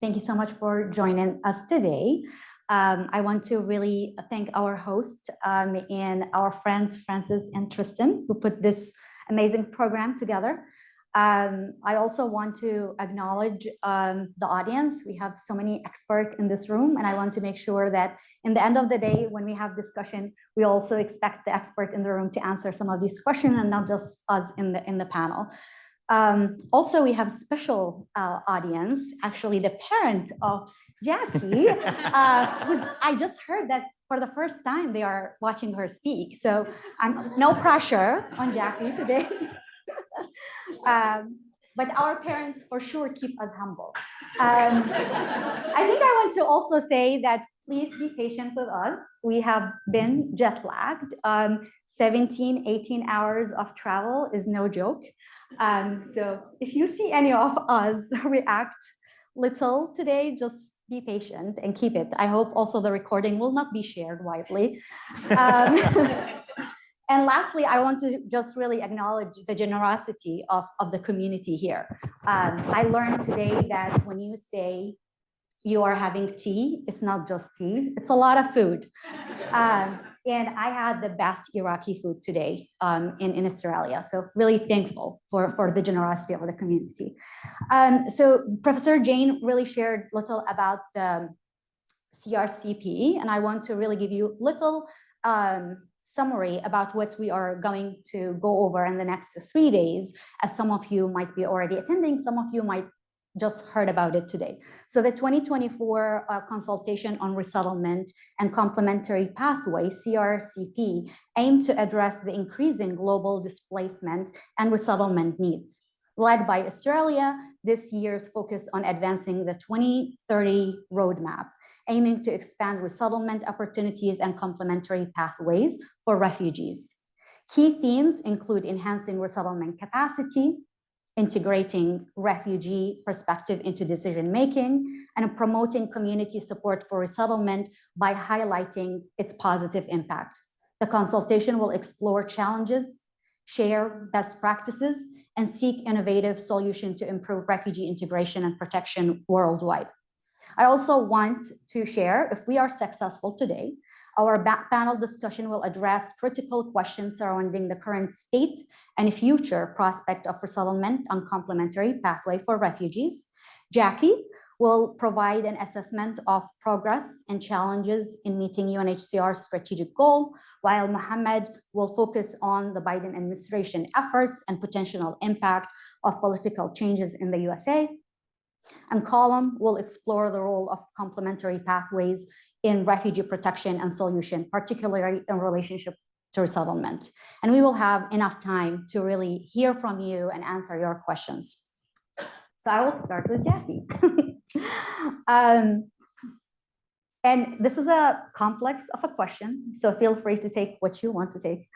Thank you so much for joining us today. I want to really thank our host and our friends, Francis and Tristan, who put this amazing program together. I also want to acknowledge the audience. We have so many experts in this room, and I want to make sure that in the end of the day, when we have discussion, we also expect the expert in the room to answer some of these questions and not just us in the panel. Also, we have special audience, actually the parent of Jackie, I just heard that for the first time they are watching her speak. So no pressure on Jackie today. But our parents for sure keep us humble. I think I want to also say that please be patient with us. We have been jet lagged. 17, 18 hours of travel is no joke. So if you see any of us react little today, just be patient and keep it. I hope also the recording will not be shared widely. And lastly, I want to just really acknowledge the generosity of the community here. I learned today that when you say you are having tea, it's not just tea, it's a lot of food. And I had the best Iraqi food today in Australia. So really thankful for the generosity of the community. So Professor Jane really shared little about the CRCP, and I want to really give you little summary about what we are going to go over in the next 3 days, as some of you might be already attending, some of you might just heard about it today. So the 2024 Consultation on Resettlement and Complementary Pathways, CRCP, aim to address the increasing global displacement and resettlement needs. Led by Australia, this year's focus on advancing the 2030 roadmap, aiming to expand resettlement opportunities and complementary pathways for refugees. Key themes include enhancing resettlement capacity, integrating refugee perspective into decision-making, and promoting community support for resettlement by highlighting its positive impact. The consultation will explore challenges, share best practices, and seek innovative solutions to improve refugee integration and protection worldwide. I also want to share, if we are successful today, our panel discussion will address critical questions surrounding the current state and future prospect of resettlement and complementary pathway for refugees. Jackie will provide an assessment of progress and challenges in meeting UNHCR's strategic goal, while Mohammed will focus on the Biden administration efforts and potential impact of political changes in the USA. And Colm will explore the role of complementary pathways in refugee protection and solution, particularly in relationship to resettlement. And we will have enough time to really hear from you and answer your questions. So I will start with Jackie. And this is a complex of a question, so feel free to take what you want to take.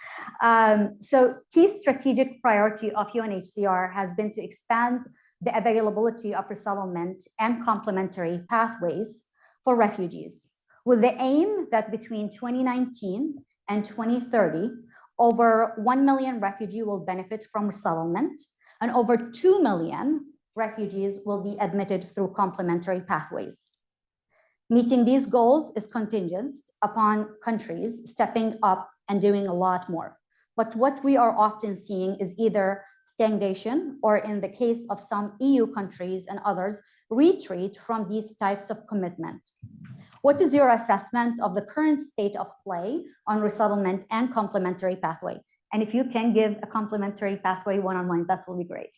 So key strategic priority of UNHCR has been to expand the availability of resettlement and complementary pathways for refugees, with the aim that between 2019 and 2030, over 1 million refugees will benefit from resettlement, and over 2 million refugees will be admitted through complementary pathways. Meeting these goals is contingent upon countries stepping up and doing a lot more. But what we are often seeing is either stagnation, or in the case of some EU countries and others, retreat from these types of commitment. What is your assessment of the current state of play on resettlement and complementary pathway? And if you can give a complementary pathway one-on-one, that will be great.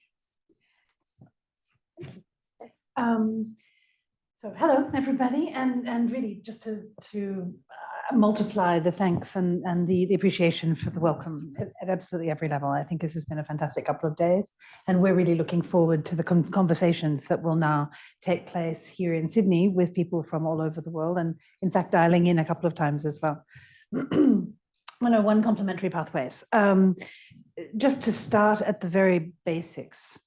So hello, everybody, and really just to multiply the thanks and the appreciation for the welcome at absolutely every level. I think this has been a fantastic couple of days, and we're really looking forward to the conversations that will now take place here in Sydney with people from all over the world, and in fact dialing in a couple of times as well. 101 complementary pathways. Just to start at the very basics,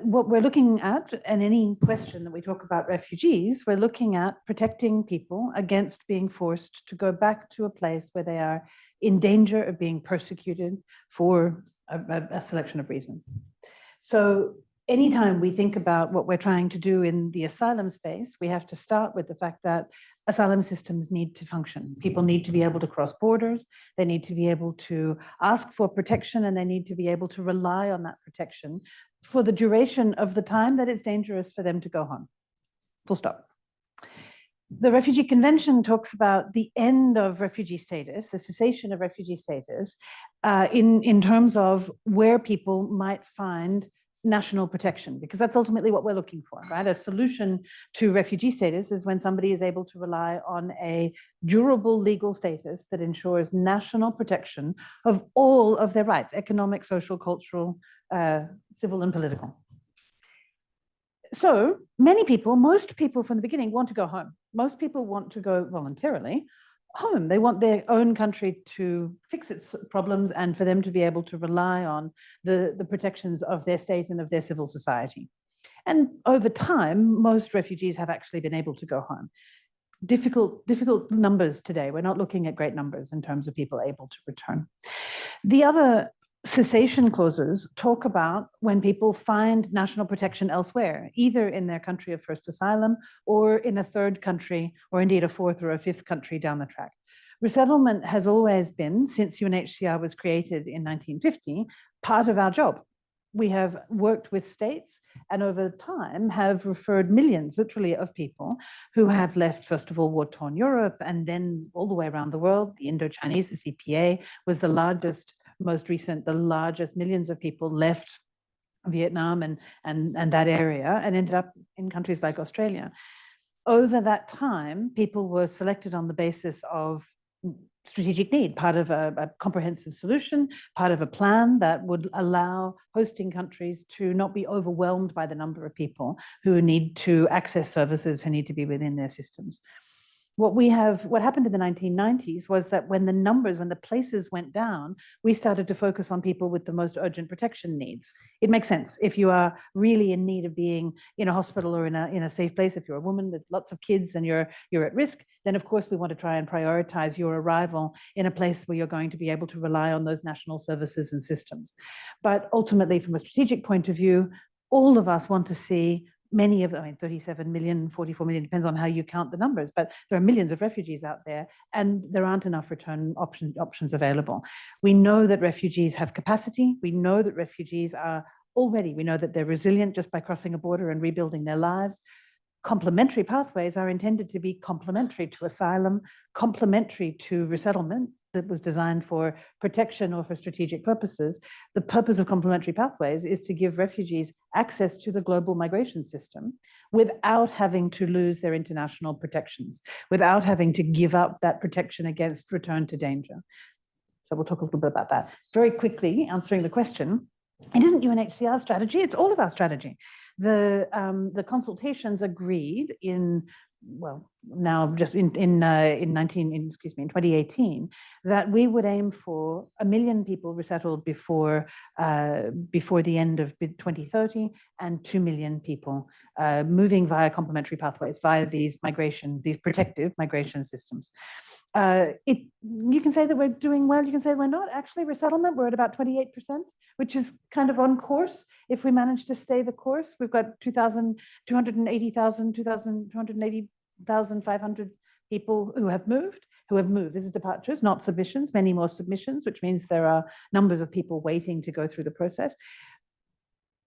what we're looking at, and any question that we talk about refugees, we're looking at protecting people against being forced to go back to a place where they are in danger of being persecuted for a selection of reasons. So anytime we think about what we're trying to do in the asylum space, we have to start with the fact that asylum systems need to function. People need to be able to cross borders. They need to be able to ask for protection, and they need to be able to rely on that protection for the duration of the time that it's dangerous for them to go home. Full stop. The Refugee Convention talks about the end of refugee status, the cessation of refugee status, in terms of where people might find national protection, because that's ultimately what we're looking for, right? A solution to refugee status is when somebody is able to rely on a durable legal status that ensures national protection of all of their rights, economic, social, cultural, civil, and political. So many people, most people from the beginning want to go home. Most people want to go voluntarily home. They want their own country to fix its problems and for them to be able to rely on the protections of their state and of their civil society. And over time, most refugees have actually been able to go home. Difficult numbers today. We're not looking at great numbers in terms of people able to return. The other cessation clauses talk about when people find national protection elsewhere, either in their country of first asylum or in a third country, or indeed a fourth or a fifth country down the track. Resettlement has always been, since UNHCR was created in 1950, part of our job. We have worked with states and over time have referred millions, literally, of people who have left, first of all, war-torn Europe, and then all the way around the world. The Indo-Chinese, the CPA, was the largest, most recent, the largest. Millions of people left Vietnam and that area and ended up in countries like Australia. Over that time, people were selected on the basis of strategic need, part of a comprehensive solution, part of a plan that would allow hosting countries to not be overwhelmed by the number of people who need to access services, who need to be within their systems. What happened in the 1990s was that when the places went down, we started to focus on people with the most urgent protection needs. It makes sense. If you are really in need of being in a hospital or in a safe place, if you're a woman with lots of kids and you're at risk, then of course we want to try and prioritize your arrival in a place where you're going to be able to rely on those national services and systems. But ultimately, from a strategic point of view, all of us want to see many of them, 37 million, 44 million, depends on how you count the numbers, but there are millions of refugees out there and there aren't enough return options available. We know that refugees have capacity. We know that refugees we know that they're resilient just by crossing a border and rebuilding their lives. Complementary pathways are intended to be complementary to asylum, complementary to resettlement that was designed for protection or for strategic purposes. The purpose of complementary pathways is to give refugees access to the global migration system without having to lose their international protections, without having to give up that protection against return to danger. So we'll talk a little bit about that. Very quickly, answering the question, it isn't UNHCR's strategy, it's all of our strategy. The consultations agreed in 2018, that we would aim for 1 million people resettled before the end of 2030, and 2 million people moving via complementary pathways, via these protective migration systems. You can say that we're doing well, you can say we're not. Actually, resettlement, we're at about 28%, which is kind of on course. If we manage to stay the course, we've got 280,500 people who have moved. This is departures, not submissions, many more submissions, which means there are numbers of people waiting to go through the process.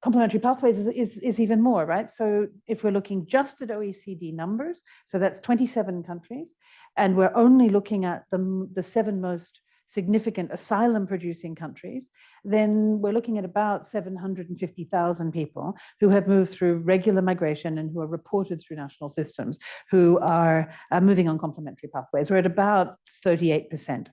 Complementary pathways is even more, right? So if we're looking just at OECD numbers, so that's 27 countries, and we're only looking at the 7 most significant asylum-producing countries, then we're looking at about 750,000 people who have moved through regular migration and who are reported through national systems, who are moving on complementary pathways. We're at about 38%.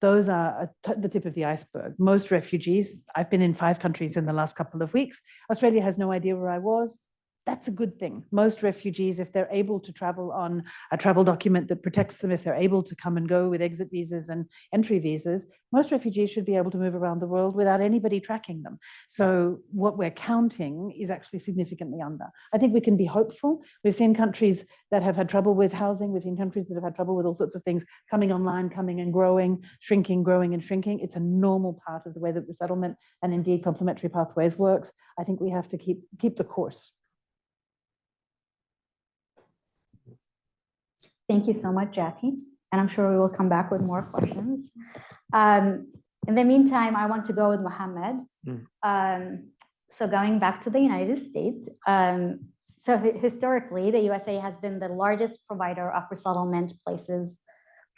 Those are the tip of the iceberg. Most refugees, I've been in 5 countries in the last couple of weeks. Australia has no idea where I was. That's a good thing. Most refugees, if they're able to travel on a travel document that protects them, if they're able to come and go with exit visas and entry visas, most refugees should be able to move around the world without anybody tracking them. So what we're counting is actually significantly under. I think we can be hopeful. We've seen countries that have had trouble with housing. We've seen countries that have had trouble with all sorts of things coming online, coming and growing, shrinking, growing and shrinking. It's a normal part of the way that resettlement and indeed complementary pathways works. I think we have to keep the course. Thank you so much, Jackie. And I'm sure we will come back with more questions. In the meantime, I want to go with Mohammed. So going back to the United States, so historically, the USA has been the largest provider of resettlement places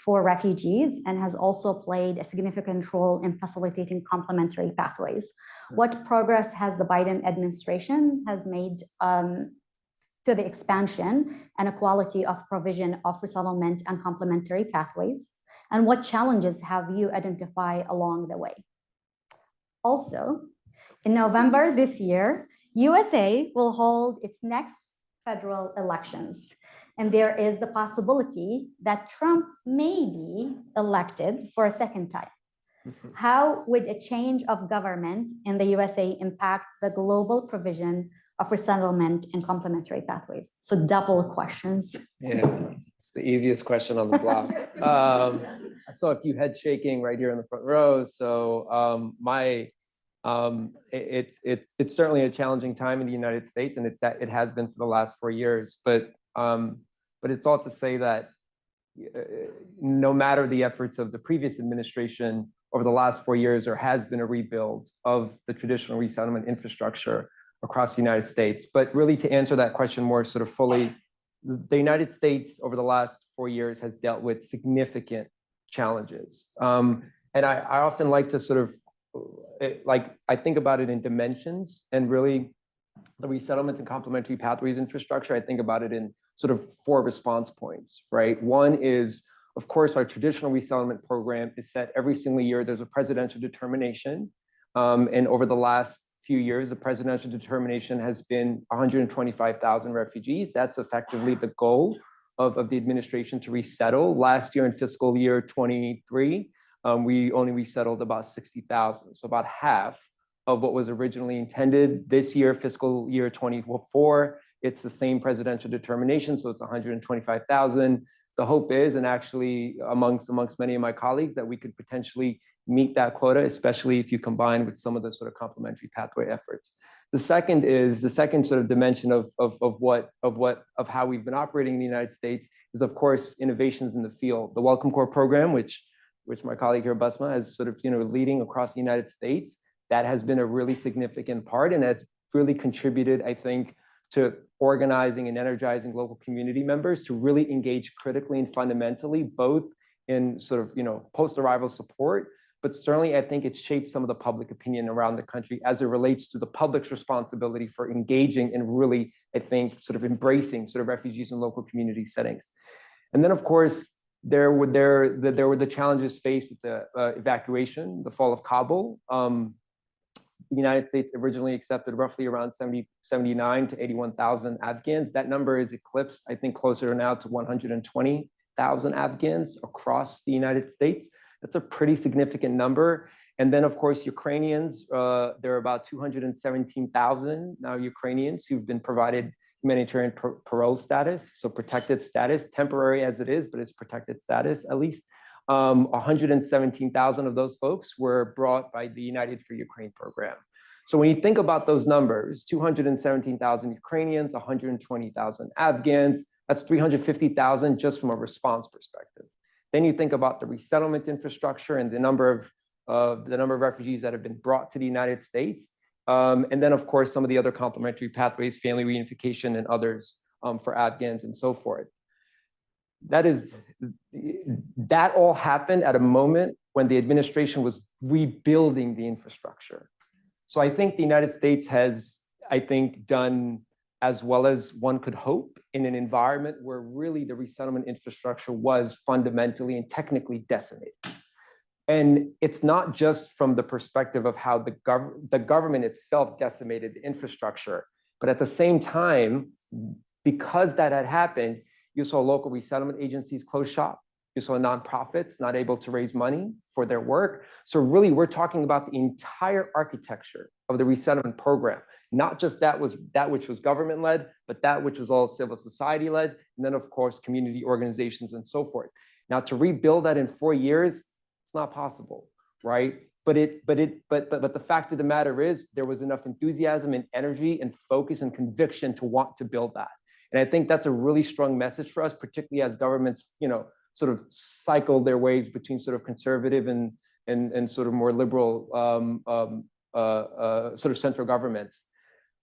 for refugees and has also played a significant role in facilitating complementary pathways. What progress has the Biden administration has made to the expansion and equality of provision of resettlement and complementary pathways? And what challenges have you identified along the way? Also, in November this year, USA will hold its next federal elections. And there is the possibility that Trump may be elected for a second time. How would a change of government in the USA impact the global provision of resettlement and complementary pathways? So double questions. Yeah, it's the easiest question on the block. I saw a few heads shaking right here in the front row. So it's certainly a challenging time in the United States, and it has been for the last 4 years. But it's all to say that no matter the efforts of the previous administration over the last 4 years, there has been a rebuild of the traditional resettlement infrastructure across the United States. But really, to answer that question more sort of fully, the United States over the last 4 years has dealt with significant challenges. And I often like to sort of, I think about it in dimensions, and really the resettlement and complementary pathways infrastructure, I think about it in sort of 4 response points, right? One is, of course, our traditional resettlement program is set every single year. There's a presidential determination. And over the last few years, the presidential determination has been 125,000 refugees. That's effectively the goal of the administration to resettle. Last year in fiscal year 23, we only resettled about 60,000. So about half of what was originally intended. This year, fiscal year 24, it's the same presidential determination. So it's 125,000. The hope is, and actually amongst many of my colleagues, that we could potentially meet that quota, especially if you combine with some of the sort of complementary pathway efforts. The second sort of dimension of how we've been operating in the United States is, of course, innovations in the field. The Welcome Corps program, which my colleague here, Basma, has sort of leading across the United States, that has been a really significant part and has really contributed, I think, to organizing and energizing local community members to really engage critically and fundamentally, both in sort of post-arrival support, but certainly I think it's shaped some of the public opinion around the country as it relates to the public's responsibility for engaging and really, I think, sort of embracing sort of refugees in local community settings. And then, of course, there were the challenges faced with the evacuation, the fall of Kabul. The United States originally accepted roughly around 79 to 81,000 Afghans. That number is eclipsed, I think, closer now to 120,000 Afghans across the United States. That's a pretty significant number. And then, of course, Ukrainians, there are about 217,000 now Ukrainians who've been provided humanitarian parole status, so protected status, temporary as it is, but it's protected status at least. 117,000 of those folks were brought by the United for Ukraine program. So when you think about those numbers, 217,000 Ukrainians, 120,000 Afghans, that's 350,000 just from a response perspective. Then you think about the resettlement infrastructure and the number of refugees that have been brought to the United States. And then, of course, some of the other complementary pathways, family reunification and others for Afghans and so forth. That all happened at a moment when the administration was rebuilding the infrastructure. So I think the United States has, I think, done as well as one could hope in an environment where really the resettlement infrastructure was fundamentally and technically decimated. And it's not just from the perspective of how the government itself decimated the infrastructure. But at the same time, because that had happened, you saw local resettlement agencies close shop. You saw nonprofits not able to raise money for their work. So really, we're talking about the entire architecture of the resettlement program, not just that which was government-led, but that which was all civil society-led, and then of course, community organizations and so forth. Now, to rebuild that in 4 years, it's not possible, right? But the fact of the matter is, there was enough enthusiasm and energy and focus and conviction to want to build that. And I think that's a really strong message for us, particularly as governments, sort of cycle their ways between sort of conservative and sort of more liberal sort of central governments.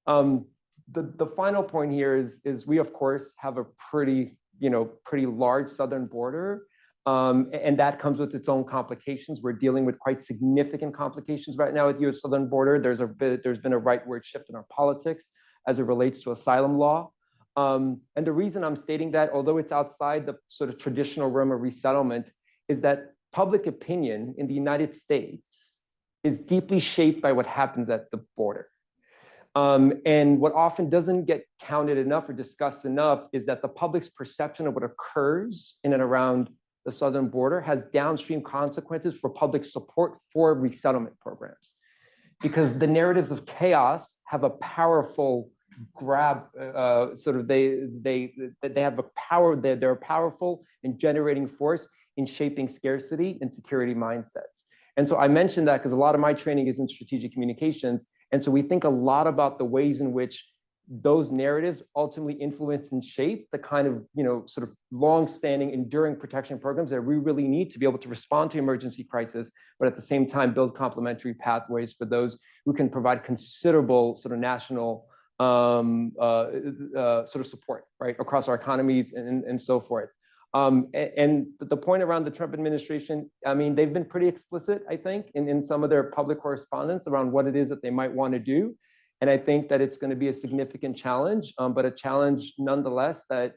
The final point here is we of course have a pretty large southern border, and that comes with its own complications. We're dealing with quite significant complications right now at the U.S. southern border. There's been a rightward shift in our politics as it relates to asylum law. And the reason I'm stating that, although it's outside the sort of traditional realm of resettlement, is that public opinion in the United States is deeply shaped by what happens at the border. And what often doesn't get counted enough or discussed enough is that the public's perception of what occurs in and around the southern border has downstream consequences for public support for resettlement programs. Because the narratives of chaos have a powerful grab, they have a power, they're a powerful and generating force in shaping scarcity and security mindsets. And so I mentioned that because a lot of my training is in strategic communications. And so we think a lot about the ways in which those narratives ultimately influence and shape the kind of, sort of long-standing, enduring protection programs that we really need to be able to respond to emergency crisis, but at the same time build complementary pathways for those who can provide considerable sort of national sort of support, right, across our economies and so forth. And the point around the Trump administration, I mean, they've been pretty explicit, I think, in some of their public correspondence around what it is that they might want to do. And I think that it's going to be a significant challenge, but a challenge nonetheless that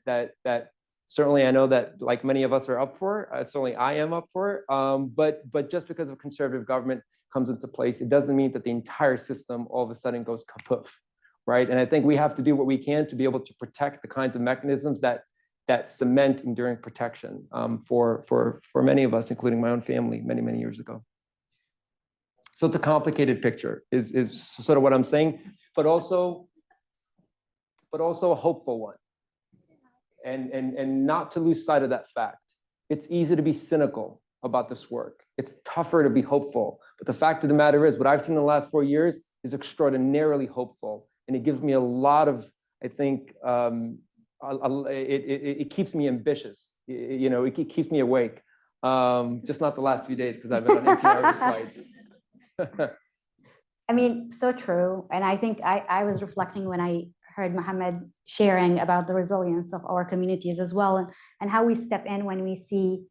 certainly I know that like many of us are up for, certainly I am up for, but just because of conservative government comes into place, it doesn't mean that the entire system all of a sudden goes kaput. Right. And I think we have to do what we can to be able to protect the kinds of mechanisms that cement enduring protection for many of us, including my own family many, many years ago. So it's a complicated picture is sort of what I'm saying, but also a hopeful one. And not to lose sight of that fact. It's easy to be cynical about this work. It's tougher to be hopeful. But the fact of the matter is, what I've seen in the last 4 years is extraordinarily hopeful. And it gives me a lot of, I think, it keeps me ambitious. It keeps me awake. Just not the last few days because I've been on 18-hour flights. I mean, so true. And I think I was reflecting when I heard Mohammed sharing about the resilience of our communities as well, and how we step in when we see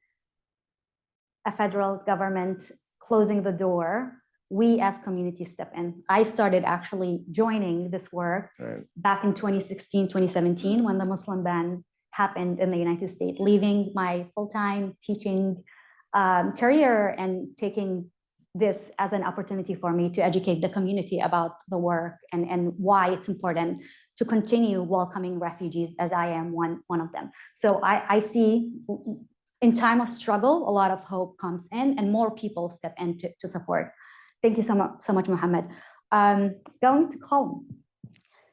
a federal government closing the door. We as communities step in. I started actually joining this work back in 2016, 2017, when the Muslim ban happened in the United States, leaving my full-time teaching career and taking this as an opportunity for me to educate the community about the work and why it's important to continue welcoming refugees, as I am one of them. So I see in time of struggle, a lot of hope comes in and more people step in to support. Thank you so much, Mohammed. Going to Colm.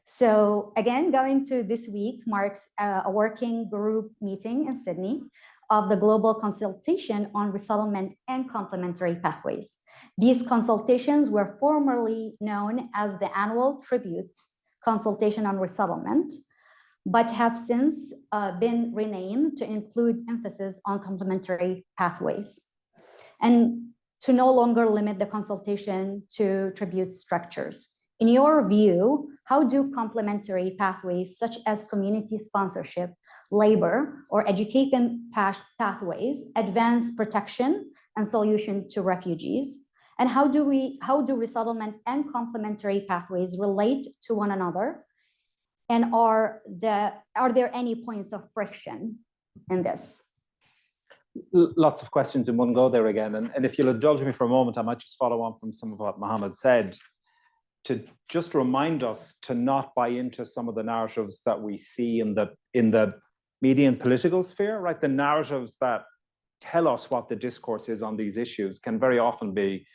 So again, going to this week marks a working group meeting in Sydney of the Global Consultation on Resettlement and Complementary Pathways. These consultations were formerly known as the Annual Tribute Consultation on Resettlement, but have since been renamed to include emphasis on complementary pathways, and to no longer limit the consultation to tribute structures. In your view, how do complementary pathways such as community sponsorship, labor, or education pathways advance protection and solution to refugees? And how do resettlement and complementary pathways relate to one another? And are there any points of friction in this? Lots of questions in one go there again. And if you'll indulge me for a moment, I might just follow on from some of what Mohammed said. to just remind us to not buy into some of the narratives that we see in the media and political sphere, right? The narratives that tell us what the discourse is on these issues can very often be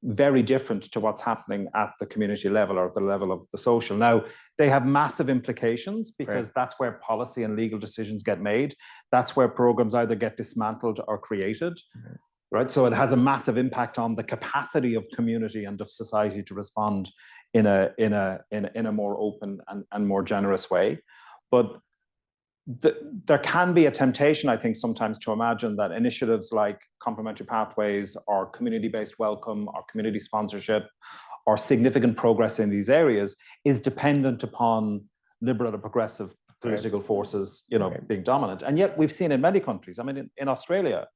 very different to what's happening at the community level or at the level of the social. Now, they have massive implications because that's where policy and legal decisions get made. That's where programs either get dismantled or created, right? So it has a massive impact on the capacity of community and of society to respond in a more open and more generous way. But there can be a temptation, I think, sometimes to imagine that initiatives like complementary pathways or community-based welcome or community sponsorship or significant progress in these areas is dependent upon liberal or progressive political forces, being dominant. And yet we've seen in many countries, I mean, in Australia,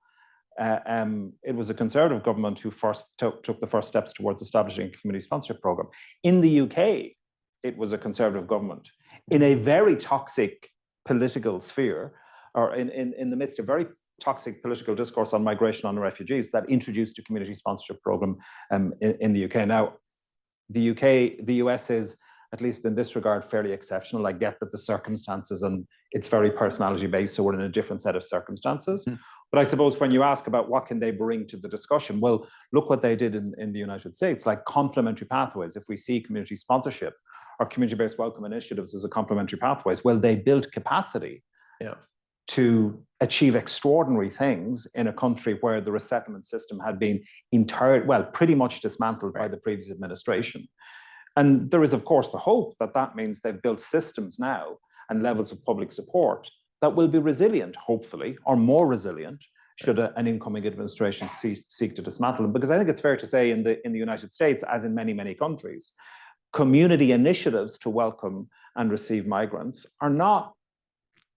it was a Conservative government who first took the first steps towards establishing a community sponsorship program. In the UK, it was a Conservative government in a very toxic political sphere, or in the midst of very toxic political discourse on migration and refugees, that introduced a community sponsorship program in the UK. Now, the US is, at least in this regard, fairly exceptional. I get that the circumstances, and it's very personality based, so we're in a different set of circumstances. But I suppose when you ask about what can they bring to the discussion, well, look what they did in the United States, like complementary pathways. If we see community sponsorship or community-based welcome initiatives as a complementary pathways, well, they built capacity to achieve extraordinary things in a country where the resettlement system had been pretty much dismantled by the previous administration. And there is, of course, the hope that that means they've built systems now and levels of public support that will be resilient, hopefully, or more resilient, should an incoming administration seek to dismantle them. Because I think it's fair to say in the United States, as in many, many countries, community initiatives to welcome and receive migrants are not,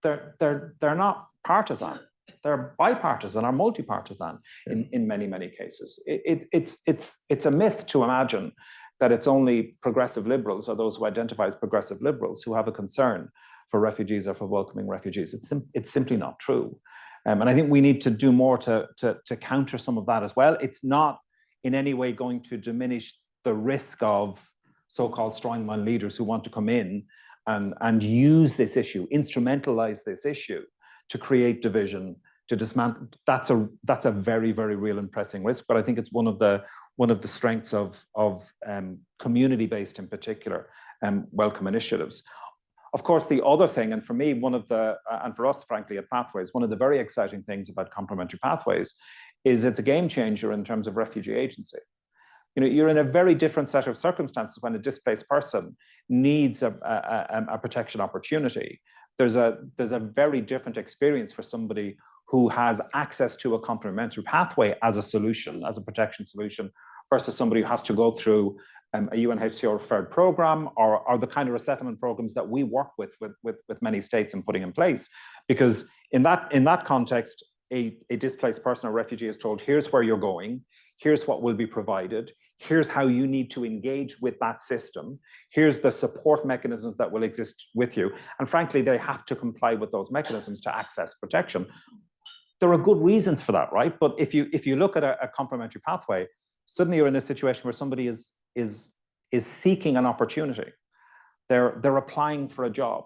they're not partisan. They're bipartisan or multi-partisan in many, many cases. It's a myth to imagine that it's only progressive liberals or those who identify as progressive liberals who have a concern for refugees or for welcoming refugees. It's simply not true. And I think we need to do more to counter some of that as well. It's not in any way going to diminish the risk of so-called strongman leaders who want to come in and use this issue, instrumentalize this issue to create division, to dismantle. That's a very, very real and pressing risk. But I think it's one of the strengths of community-based, in particular, welcome initiatives. Of course, the other thing, and for me, and for us, frankly, at Pathways, one of the very exciting things about complementary pathways is it's a game changer in terms of refugee agency. You're in a very different set of circumstances when a displaced person needs a protection opportunity. There's a very different experience for somebody who has access to a complementary pathway as a solution, as a protection solution, versus somebody who has to go through a UNHCR referred program or the kind of resettlement programs that we work with many states in putting in place. Because in that context, a displaced person or refugee is told, here's where you're going, here's what will be provided, here's how you need to engage with that system, here's the support mechanisms that will exist with you. And frankly, they have to comply with those mechanisms to access protection. There are good reasons for that, right? But if you look at a complementary pathway, suddenly you're in a situation where somebody is seeking an opportunity. They're applying for a job.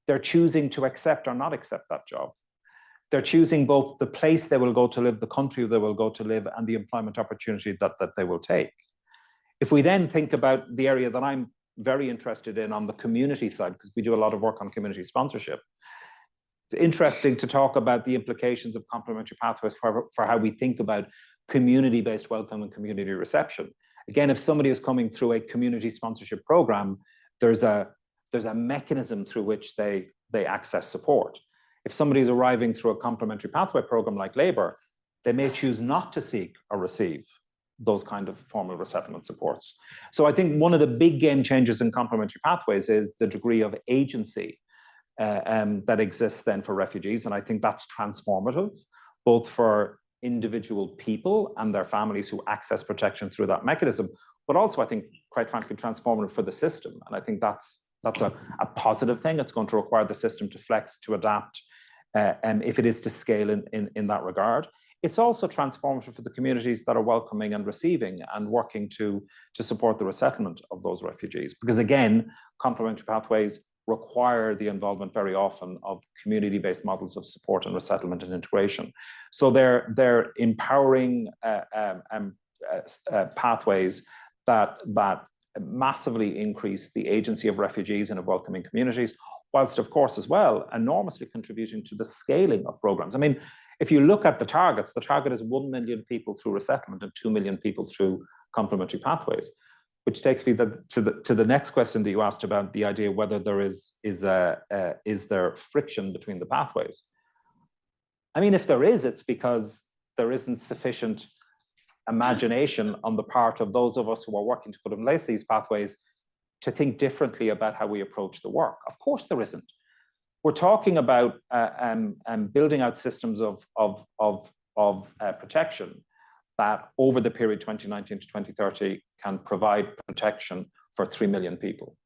They're choosing to accept or not accept that job. They're choosing both the place they will go to live, the country they will go to live, and the employment opportunity that they will take. If we then think about the area that I'm very interested in on the community side, because we do a lot of work on community sponsorship, it's interesting to talk about the implications of complementary pathways for how we think about community-based welcome and community reception. Again, if somebody is coming through a community sponsorship program, there's a mechanism through which they access support. If somebody is arriving through a complementary pathway program like Labour, they may choose not to seek or receive those kind of formal resettlement supports. So I think one of the big game changers in complementary pathways is the degree of agency that exists then for refugees. And I think that's transformative, both for individual people and their families who access protection through that mechanism, but also I think, quite frankly, transformative for the system. And I think that's a positive thing. It's going to require the system to flex, to adapt, if it is to scale in that regard. it's also transformative for the communities that are welcoming and receiving and working to support the resettlement of those refugees. Because again, complementary pathways require the involvement very often of community-based models of support and resettlement and integration. So they're empowering pathways that massively increase the agency of refugees and of welcoming communities, whilst of course as well enormously contributing to the scaling of programs. I mean, if you look at the targets, the target is 1 million people through resettlement and 2 million people through complementary pathways, which takes me to the next question that you asked about the idea whether there is there friction between the pathways. I mean, if there is, it's because there isn't sufficient imagination on the part of those of us who are working to put in place these pathways to think differently about how we approach the work. Of course there isn't. We're talking about building out systems of protection that over the period 2019 to 2030 can provide protection for 3 million people.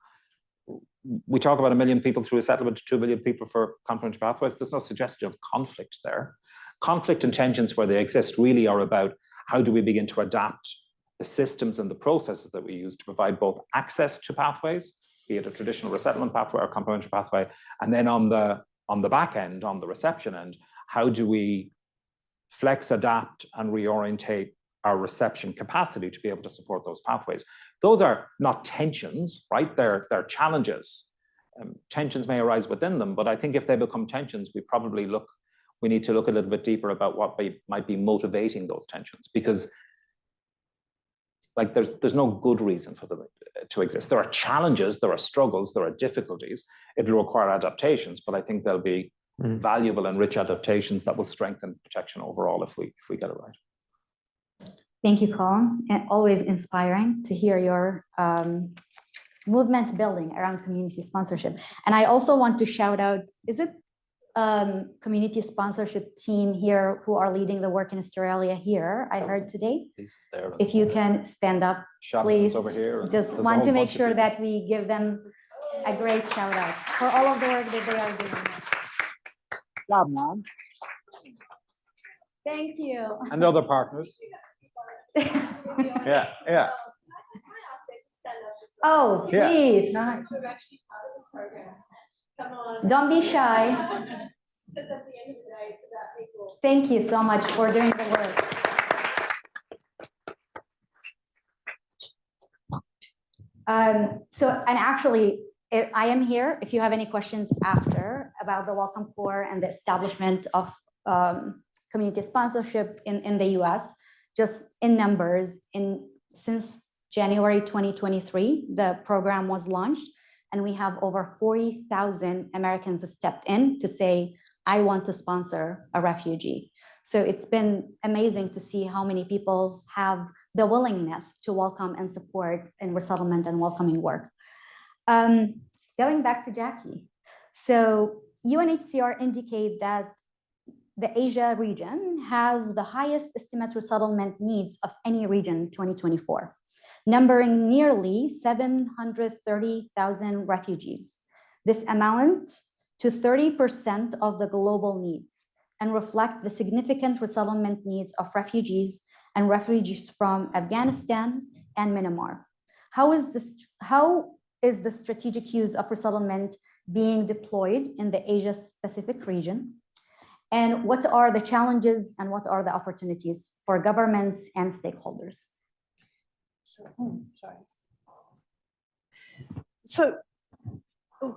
We talk about 1 million people through resettlement to 2 million people for complementary pathways. There's no suggestion of conflict there. Conflict and tensions where they exist really are about how do we begin to adapt the systems and the processes that we use to provide both access to pathways, be it a traditional resettlement pathway or complementary pathway, and then on the back end, on the reception end, how do we flex, adapt, and reorientate our reception capacity to be able to support those pathways. Those are not tensions, right? They're challenges. Tensions may arise within them, but I think if they become tensions, we need to look a little bit deeper about what might be motivating those tensions, because like there's no good reason for them to exist. There are challenges, there are struggles, there are difficulties. It'll require adaptations, but I think there'll be valuable and rich adaptations that will strengthen protection overall if we get it right. Thank you, Colm. And always inspiring to hear your movement building around community sponsorship. And I also want to shout out, is it community sponsorship team here who are leading the work in Australia here, I heard today. If you can stand up, please. Over here. Just want to make sure that we give them a great shout out for all of the work that they are doing. Job, man. Thank you. And other partners. Yeah. Oh, please. Nice. Come on. Don't be shy. Because at the end of the day, it's about people. Thank you so much for doing the work. And actually, I am here if you have any questions after about the Welcome Corps and the establishment of community sponsorship in the US. Just in numbers, since January 2023, the program was launched, and we have over 40,000 Americans stepped in to say, I want to sponsor a refugee. So it's been amazing to see how many people have the willingness to welcome and support in resettlement and welcoming work. Going back to Jackie. So UNHCR indicate that the Asia region has the highest estimate resettlement needs of any region in 2024, numbering nearly 730,000 refugees. This amounts to 30% of the global needs and reflect the significant resettlement needs of refugees from Afghanistan and Myanmar. How is the strategic use of resettlement being deployed in the Asia-Pacific region? And what are the challenges and what are the opportunities for governments and stakeholders? So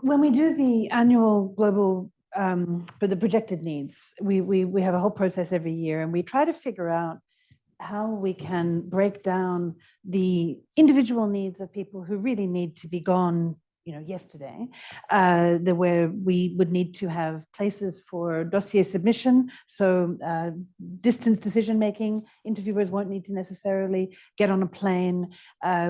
when we do the annual global, for the projected needs, we have a whole process every year, and we try to figure out how we can break down the individual needs of people who really need to be gone, yesterday, where we would need to have places for dossier submission. So distance decision-making, interviewers won't need to necessarily get on a plane.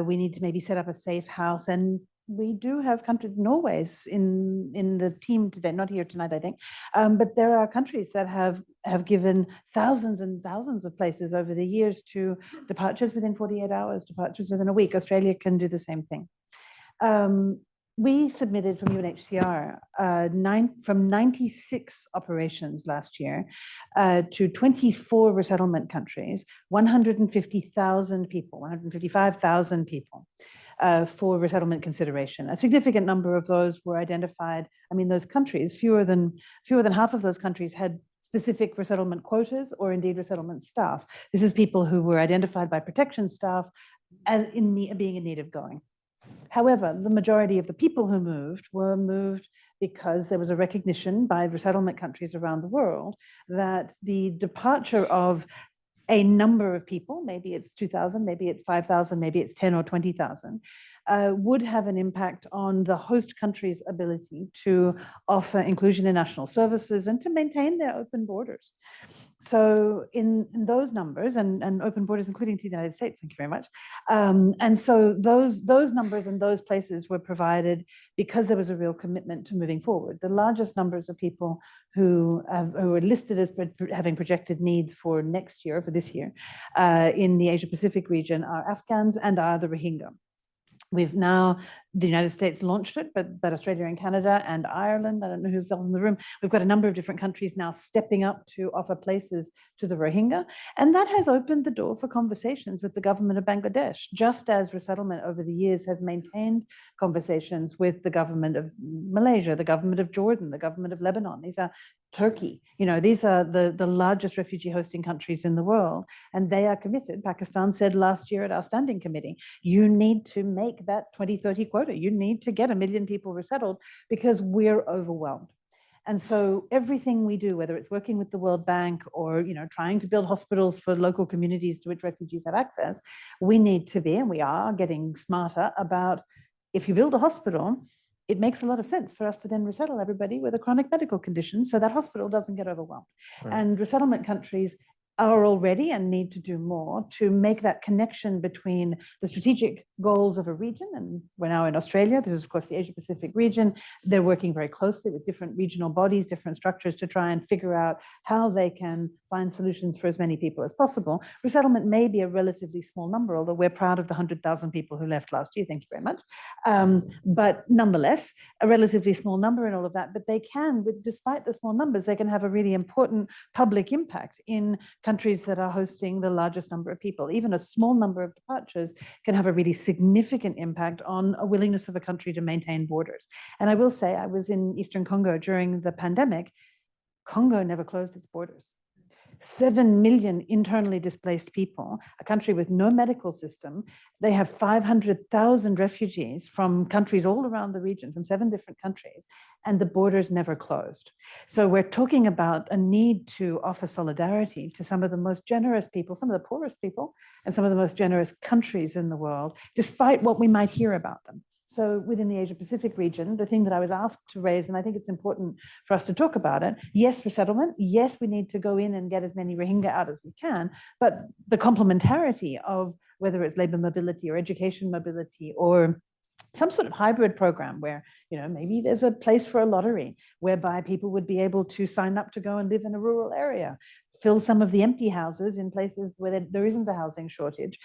We need to maybe set up a safe house. And we do have countries, Norway's in the team today, not here tonight, I think, but there are countries that have given thousands and thousands of places over the years to departures within 48 hours, departures within a week. Australia can do the same thing. we submitted from UNHCR from 96 operations last year to 24 resettlement countries, 150,000 people, 155,000 people for resettlement consideration. A significant number of those were identified. I mean, those countries, fewer than half of those countries had specific resettlement quotas or indeed resettlement staff. This is people who were identified by protection staff as being in need of going. However, the majority of the people who moved were moved because there was a recognition by resettlement countries around the world that the departure of a number of people, maybe it's 2,000, maybe it's 5,000, maybe it's 10 or 20,000, would have an impact on the host country's ability to offer inclusion in national services and to maintain their open borders. So in those numbers and open borders, including to the United States, thank you very much. And so those numbers and those places were provided because there was a real commitment to moving forward. The largest numbers of people who are listed as having projected needs for next year, for this year, in the Asia Pacific region are Afghans and are the Rohingya. We've now, the United States launched it, but Australia and Canada and Ireland, I don't know who's else in the room, we've got a number of different countries now stepping up to offer places to the Rohingya. And that has opened the door for conversations with the government of Bangladesh, just as resettlement over the years has maintained conversations with the government of Malaysia, the government of Jordan, the government of Lebanon. These are Turkey, these are the largest refugee hosting countries in the world, and they are committed. Pakistan said last year at our standing committee, you need to make that 2030 quota. You need to get 1 million people resettled because we're overwhelmed. And so everything we do, whether it's working with the World Bank or trying to build hospitals for local communities to which refugees have access, we need to be, and we are getting smarter about, if you build a hospital, it makes a lot of sense for us to then resettle everybody with a chronic medical condition so that hospital doesn't get overwhelmed. Right. And resettlement countries are already and need to do more to make that connection between the strategic goals of a region. And we're now in Australia. This is, of course, the Asia Pacific region. They're working very closely with different regional bodies, different structures to try and figure out how they can find solutions for as many people as possible. Resettlement may be a relatively small number, although we're proud of the 100,000 people who left last year. Thank you very much. But nonetheless, a relatively small number in all of that. But they can, despite the small numbers, they can have a really important public impact in countries that are hosting the largest number of people. Even a small number of departures can have a really significant impact on a willingness of a country to maintain borders. And I will say, I was in Eastern Congo during the pandemic. Congo never closed its borders. 7 million internally displaced people, a country with no medical system. They have 500,000 refugees from countries all around the region, from 7 different countries, and the borders never closed. So we're talking about a need to offer solidarity to some of the most generous people, some of the poorest people, and some of the most generous countries in the world, despite what we might hear about them. So within the Asia Pacific region, the thing that I was asked to raise, and I think it's important for us to talk about it, yes, resettlement, yes, we need to go in and get as many Rohingya out as we can, but the complementarity of whether it's labor mobility or education mobility or some sort of hybrid program where, maybe there's a place for a lottery whereby people would be able to sign up to go and live in a rural area, fill some of the empty houses in places where there isn't a housing shortage.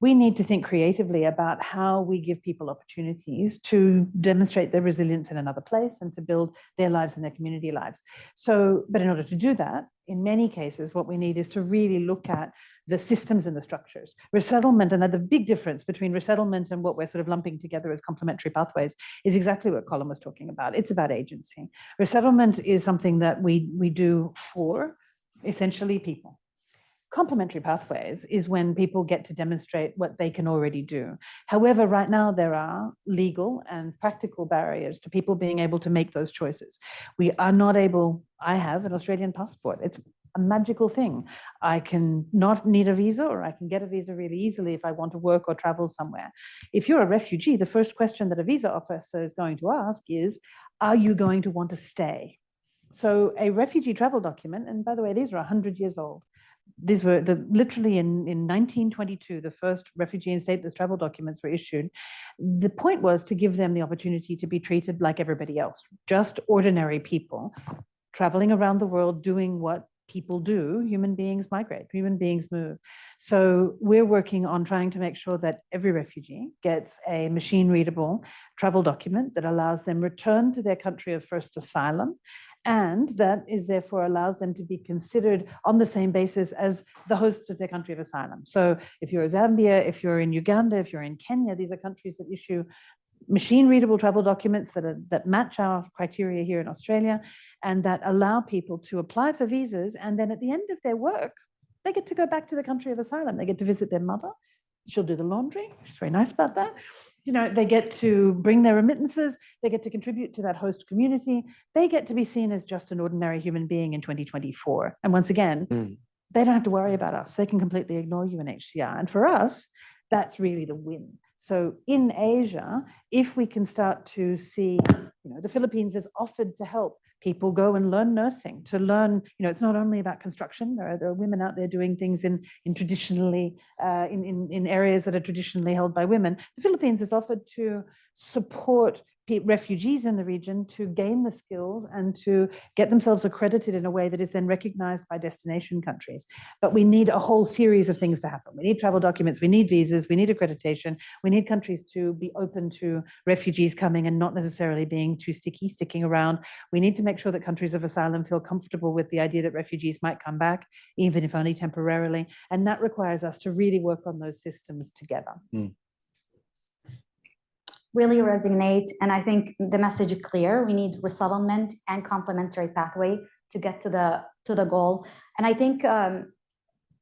We need to think creatively about how we give people opportunities to demonstrate their resilience in another place and to build their lives and their community lives. So, but in order to do that, in many cases, what we need is to really look at the systems and the structures. Resettlement, and the big difference between resettlement and what we're sort of lumping together as complementary pathways is exactly what Colm was talking about. It's about agency. Resettlement is something that we do for essentially people. Complementary pathways is when people get to demonstrate what they can already do. However, right now there are legal and practical barriers to people being able to make those choices. We are not able, I have an Australian passport. It's a magical thing. I can not need a visa, or I can get a visa really easily if I want to work or travel somewhere. If you're a refugee, the first question that a visa officer is going to ask is, are you going to want to stay? So a refugee travel document, and by the way, these are 100 years old. These were literally in 1922, the first refugee and stateless travel documents were issued. The point was to give them the opportunity to be treated like everybody else, just ordinary people traveling around the world doing what people do, human beings migrate, human beings move. So we're working on trying to make sure that every refugee gets a machine-readable travel document that allows them return to their country of first asylum, and that is therefore allows them to be considered on the same basis as the hosts of their country of asylum. So if you're in Zambia, if you're in Uganda, if you're in Kenya, these are countries that issue machine-readable travel documents that match our criteria here in Australia, and that allow people to apply for visas, and then at the end of their work, they get to go back to the country of asylum. They get to visit their mother. She'll do the laundry. She's very nice about that. You know, they get to bring their remittances. They get to contribute to that host community. They get to be seen as just an ordinary human being in 2024. And once again, they don't have to worry about us. They can completely ignore UNHCR. And for us, that's really the win. So in Asia, if we can start to see, the Philippines has offered to help people go and learn nursing, to learn, it's not only about construction. There are women out there doing things in traditionally, in areas that are traditionally held by women. The Philippines has offered to support refugees in the region to gain the skills and to get themselves accredited in a way that is then recognized by destination countries. But we need a whole series of things to happen. We need travel documents, we need visas, we need accreditation, we need countries to be open to refugees coming and not necessarily being too sticking around. We need to make sure that countries of asylum feel comfortable with the idea that refugees might come back, even if only temporarily. And that requires us to really work on those systems together. Really resonate, and I think the message is clear. We need resettlement and complementary pathway to get to the goal. And I think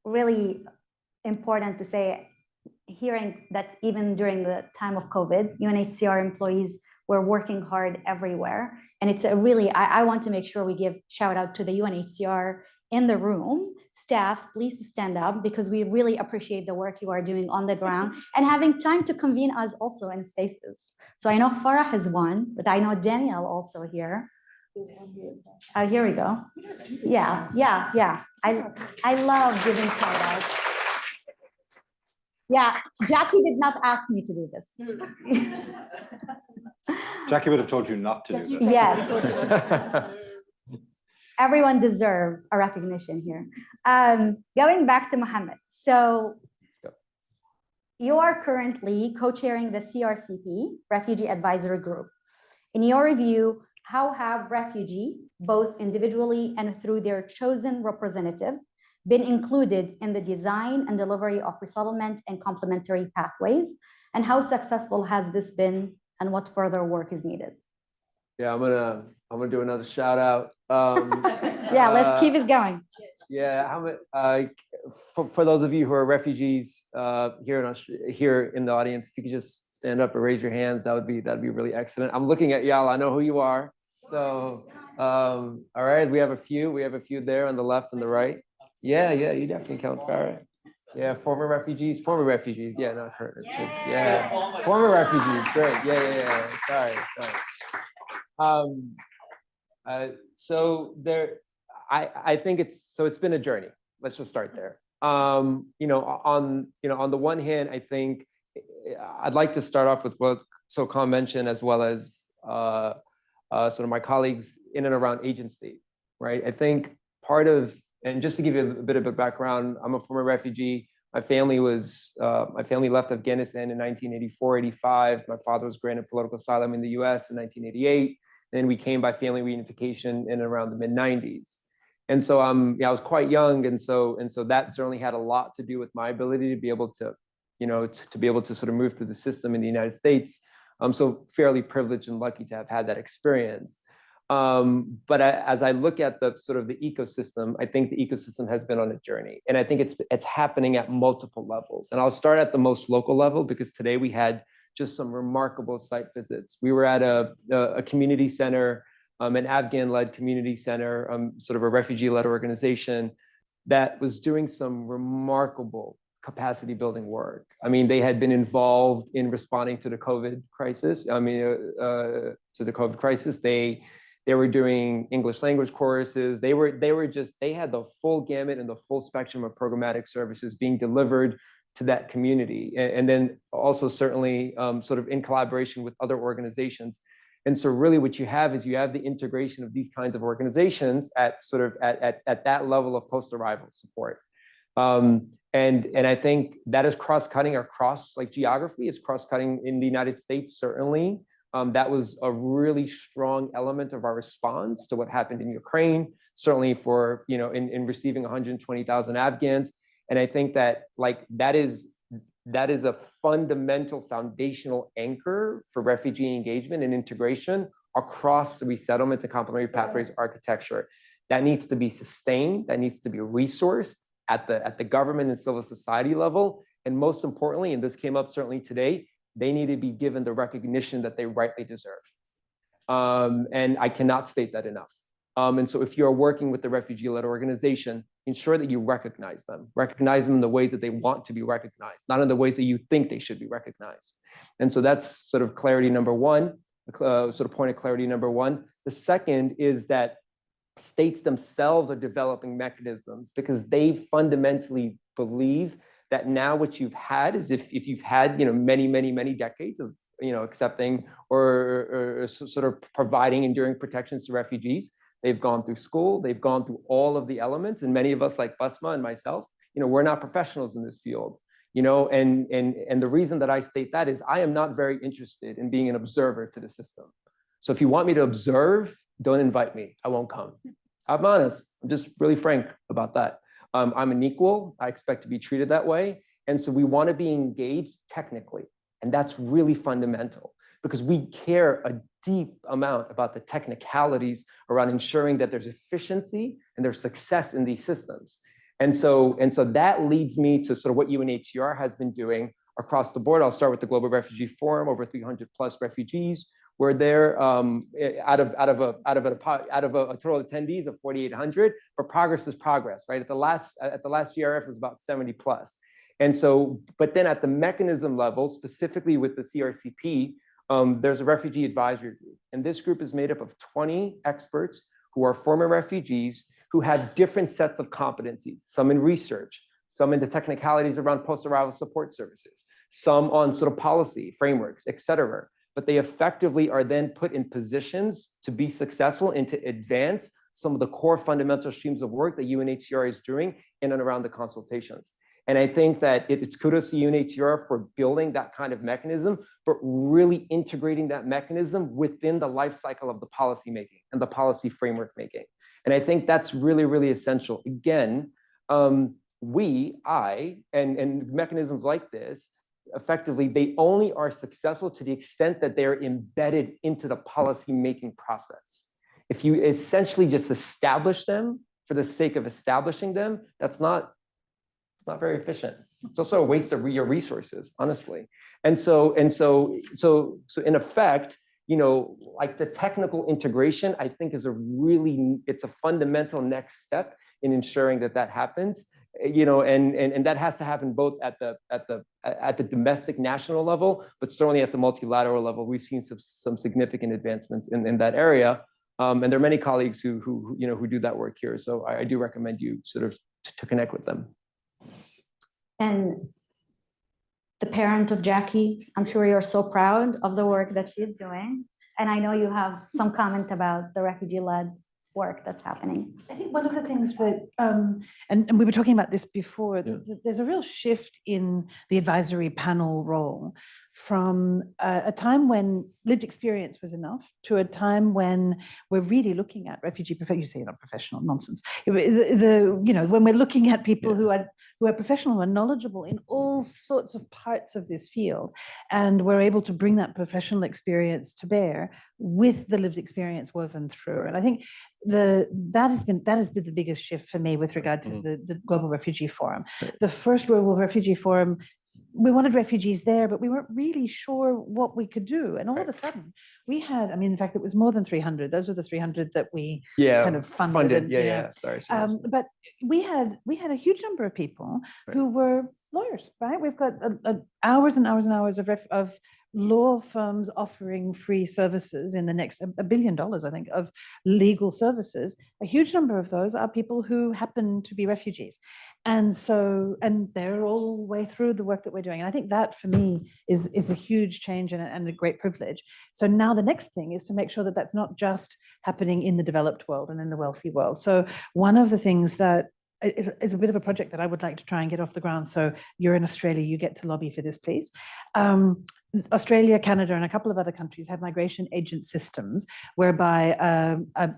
really important to say, hearing that even during the time of COVID, UNHCR employees were working hard everywhere. And it's a really, I want to make sure we give shout out to the UNHCR in the room. Staff, please stand up, because we really appreciate the work you are doing on the ground and having time to convene us also in spaces. So I know Farah has one, but I know Danielle also here. Here we go. Yeah. I love giving shout outs. Yeah, Jackie did not ask me to do this. Jackie would have told you not to do this. Yes. Everyone deserves a recognition here. Going back to Mohammed. So you are currently co-chairing the CRCP, Refugee Advisory Group. In your review, how have refugees, both individually and through their chosen representative, been included in the design and delivery of resettlement and complementary pathways? And how successful has this been, and what further work is needed? Yeah, I'm gonna do another shout out. Yeah, let's keep it going. Yeah, for those of you who are refugees here in the audience, if you could just stand up or raise your hands, that'd be really excellent. I'm looking at y'all. I know who you are. So, all right, we have a few there on the left and the right. Yeah, you definitely count, Farah. Yeah, former refugees. Yeah, not her. Yeah, former refugees. Great. Yeah. Sorry. So I think it's been a journey. Let's just start there. On the one hand, I think I'd like to start off with what Colm mentioned, as well as sort of my colleagues in and around agency, right? I think and just to give you a bit of a background, I'm a former refugee. My family left Afghanistan in 1984, 85. My father was granted political asylum in the US in 1988. Then we came by family reunification in around the mid-90s. And so I was quite young. And so that certainly had a lot to do with my ability to be able to, to be able to sort of move through the system in the United States. I'm so fairly privileged and lucky to have had that experience. But as I look at the sort of the ecosystem, I think the ecosystem has been on a journey, and I think it's happening at multiple levels. And I'll start at the most local level, because today we had just some remarkable site visits. We were at a community center, an Afghan-led community center, sort of a refugee-led organization that was doing some remarkable capacity building work. I mean, they had been involved in responding to the COVID crisis. They were doing English language courses. They had the full gamut and the full spectrum of programmatic services being delivered to that community. And then also certainly sort of in collaboration with other organizations. And so really what you have is you have the integration of these kinds of organizations at sort of at that level of post-arrival support. And I think that is cross-cutting across like geography. It's cross-cutting in the United States, certainly. That was a really strong element of our response to what happened in Ukraine, certainly for, in receiving 120,000 Afghans. And I think that like that is a fundamental foundational anchor for refugee engagement and integration across the resettlement and complementary pathways architecture. That needs to be sustained, that needs to be resourced at the government and civil society level. And most importantly, and this came up certainly today, they need to be given the recognition that they rightly deserve. And I cannot state that enough. And so if you're working with the refugee-led organization, ensure that you recognize them in the ways that they want to be recognized, not in the ways that you think they should be recognized. And so that's sort of clarity number one, sort of point of clarity number one. The second is that states themselves are developing mechanisms because they fundamentally believe that now what you've had is if you've had many decades of accepting or sort of providing enduring protections to refugees, they've gone through school, they've gone through all of the elements, and many of us like Basma and myself, we're not professionals in this field, and the reason that I state that is I am not very interested in being an observer to the system. So if you want me to observe, don't invite me, I won't come. I'm honest, I'm just really frank about that. I'm an equal, I expect to be treated that way. And so we want to be engaged technically. And that's really fundamental because we care a deep amount about the technicalities around ensuring that there's efficiency and there's success in these systems. And so that leads me to sort of what UNHCR has been doing across the board. I'll start with the Global Refugee Forum, over 300 plus refugees. We're there out of a total of attendees of 4,800, but progress is progress, right? At the last GRF was about 70 plus. And so, but then at the mechanism level, specifically with the CRCP, there's a refugee advisory group. And this group is made up of 20 experts who are former refugees who have different sets of competencies, some in research, some in the technicalities around post-arrival support services, some on sort of policy frameworks, et cetera. But they effectively are then put in positions to be successful and to advance some of the core fundamental streams of work that UNHCR is doing in and around the consultations. And I think that it's kudos to UNHCR for building that kind of mechanism, but really integrating that mechanism within the life cycle of the policy making and the policy framework making. And I think that's really, really essential. Again, and mechanisms like this, effectively, they only are successful to the extent that they're embedded into the policy-making process. If you essentially just establish them for the sake of establishing them, it's not very efficient. It's also a waste of your resources, honestly. And so in effect, like the technical integration, I think it's a fundamental next step in ensuring that happens. And that has to happen both at the domestic national level, but certainly at the multilateral level. We've seen some significant advancements in that area, and there are many colleagues who do that work here. So I do recommend you sort of to connect with them. And the parent of Jackie, I'm sure you're so proud of the work that she's doing, and I know you have some comment about the refugee-led work that's happening. I think one of the things that, and we were talking about this before, Yeah. there's a real shift in the advisory panel role from a time when lived experience was enough to a time when we're really looking at refugee professionals. You say you're not professional, nonsense. When we're looking at people who are professional and knowledgeable in all sorts of parts of this field, and we're able to bring that professional experience to bear with the lived experience woven through. And I think that has been the biggest shift for me with regard to the Global Refugee Forum. Right. The first Global Refugee Forum, we wanted refugees there, but we weren't really sure what we could do. And all of a sudden, we had, in fact, it was more than 300. Those were the 300 that we kind of funded. Sorry. But we had a huge number of people who were lawyers, right? We've got hours and hours and hours of law firms offering free services in the next $1 billion, I think, of legal services. A huge number of those are people who happen to be refugees. And so, and they're all the way through the work that we're doing. And I think that for me is a huge change and a great privilege. So now the next thing is to make sure that that's not just happening in the developed world and in the wealthy world. So one of the things that is a bit of a project that I would like to try and get off the ground. So you're in Australia, you get to lobby for this, please. Australia, Canada, and a couple of other countries have migration agent systems whereby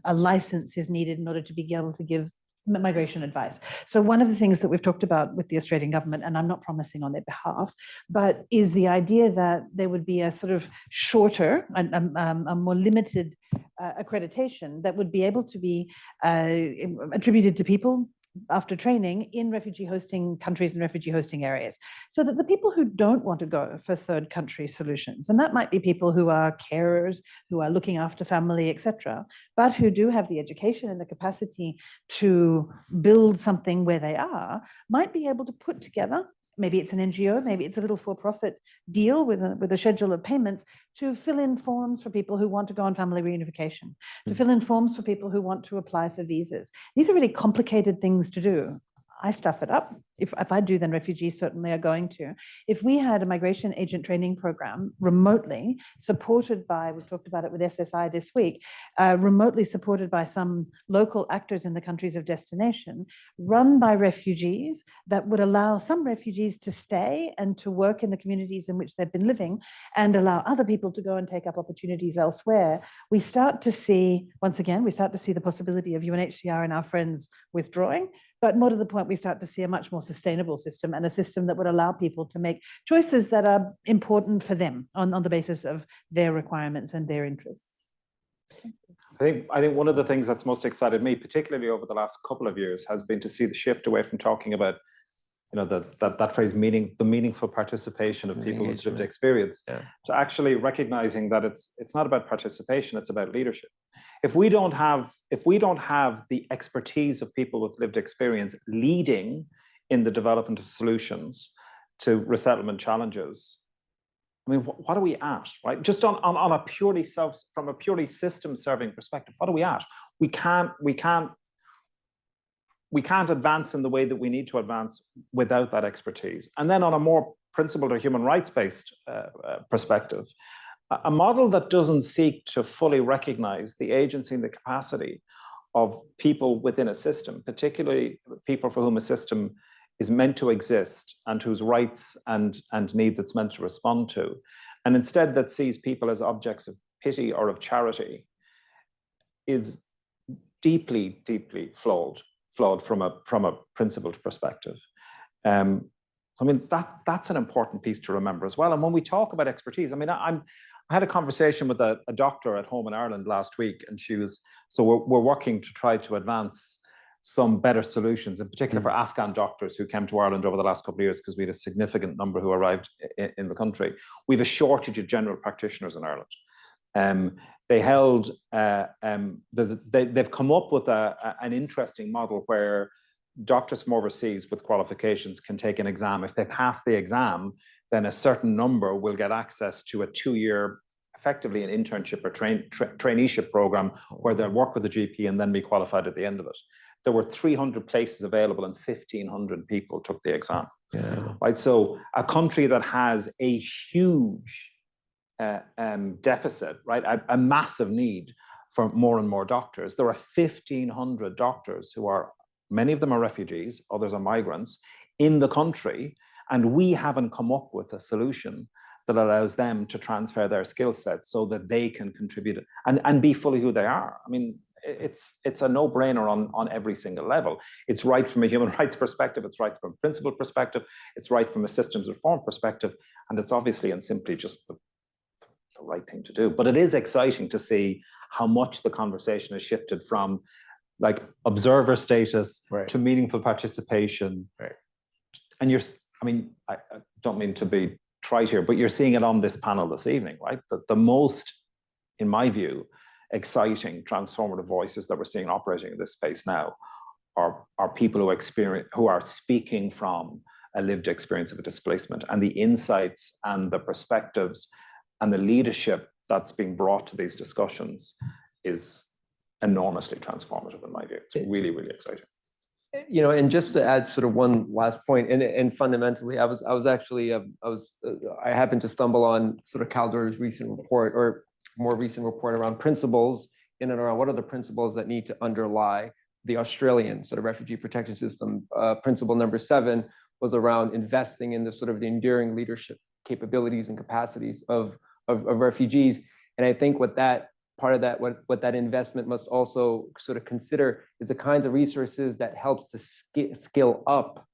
a license is needed in order to be able to give migration advice. So one of the things that we've talked about with the Australian government, and I'm not promising on their behalf, but is the idea that there would be a sort of shorter, a more limited accreditation that would be able to be attributed to people after training in refugee hosting countries and refugee hosting areas, so that the people who don't want to go for third country solutions, and that might be people who are carers, who are looking after family, etc., but who do have the education and the capacity to build something where they are, might be able to put together, maybe it's an NGO, maybe it's a little for-profit deal with a schedule of payments, to fill in forms for people who want to go on family reunification, to fill in forms for people who want to apply for visas. These are really complicated things to do. I stuff it up. If I do, then refugees certainly are going to. If we had a migration agent training program remotely supported by, we've talked about it with SSI this week, remotely supported by some local actors in the countries of destination, run by refugees, that would allow some refugees to stay and to work in the communities in which they've been living and allow other people to go and take up opportunities elsewhere, we start to see, once again, we start to see the possibility of UNHCR and our friends withdrawing. But more to the point, we start to see a much more sustainable system, and a system that would allow people to make choices that are important for them on the basis of their requirements and their interests. I think one of the things that's most excited me, particularly over the last couple of years, has been to see the shift away from talking about, you know, that phrase, the meaningful participation of people with lived experience, to actually recognizing that it's not about participation, it's about leadership. If we don't have the expertise of people with lived experience leading in the development of solutions to resettlement challenges, I mean, what are we at, right? Just on a from a purely system-serving perspective, what are we at? We can't advance in the way that we need to advance without that expertise. And then on a more principled or human rights-based perspective, a model that doesn't seek to fully recognize the agency and the capacity of people within a system, particularly people for whom a system is meant to exist and whose rights and needs it's meant to respond to, and instead that sees people as objects of pity or of charity, is deeply, deeply flawed from a principled perspective. I mean, that's an important piece to remember as well. And when we talk about expertise, I mean, I had a conversation with a doctor at home in Ireland last week, and we're working to try to advance some better solutions, in particular for Afghan doctors who came to Ireland over the last couple of years, because we had a significant number who arrived in the country. We have a shortage of general practitioners in Ireland. They've come up with an interesting model where doctors from overseas with qualifications can take an exam. If they pass the exam, then a certain number will get access to a 2-year, effectively an internship or traineeship program, where they'll work with the GP and then be qualified at the end of it. There were 300 places available and 1,500 people took the exam. Yeah. Right. So a country that has a huge deficit, right, a massive need for more and more doctors. There are 1,500 doctors who are, many of them are refugees, others are migrants, in the country, and we haven't come up with a solution that allows them to transfer their skill set so that they can contribute and be fully who they are. I mean, it's a no-brainer on every single level. It's right from a human rights perspective, it's right from a principle perspective, it's right from a systems reform perspective, and it's obviously and simply just the right thing to do. But it is exciting to see how much the conversation has shifted from like observer status to meaningful participation. Right. And I don't mean to be trite here, but you're seeing it on this panel this evening, right? The most, in my view, exciting transformative voices that we're seeing operating in this space now are people who are speaking from a lived experience of a displacement, and the insights and the perspectives and the leadership that's being brought to these discussions is enormously transformative in my view. It's really, really exciting. You know, and just to add sort of one last point, and fundamentally, I happened to stumble on sort of Kaldor's recent report, or more recent report, around principles in and around what are the principles that need to underlie the Australian sort of refugee protection system. Principle number 7 was around investing in the sort of the enduring leadership capabilities and capacities of refugees. And I think what that part of that, what that investment must also sort of consider is the kinds of resources that helps to skill up,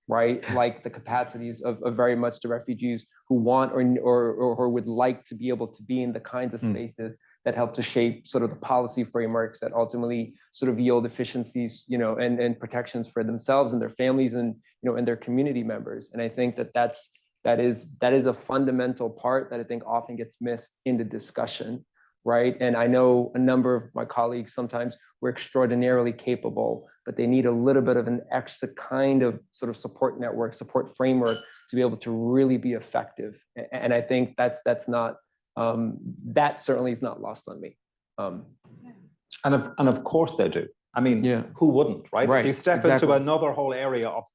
right? Like the capacities of very much the refugees who want or would like to be able to be in the kinds of spaces that help to shape sort of the policy frameworks that ultimately sort of yield efficiencies, you know, and protections for themselves and their families and, you know, and their community members. And I think that is a fundamental part that I think often gets missed in the discussion. Right. And I know a number of my colleagues sometimes were extraordinarily capable, but they need a little bit of an extra kind of sort of support network, support framework to be able to really be effective. And I think that's not, that certainly is not lost on me. And of course they do. I mean, who wouldn't, right? If you step into another whole area of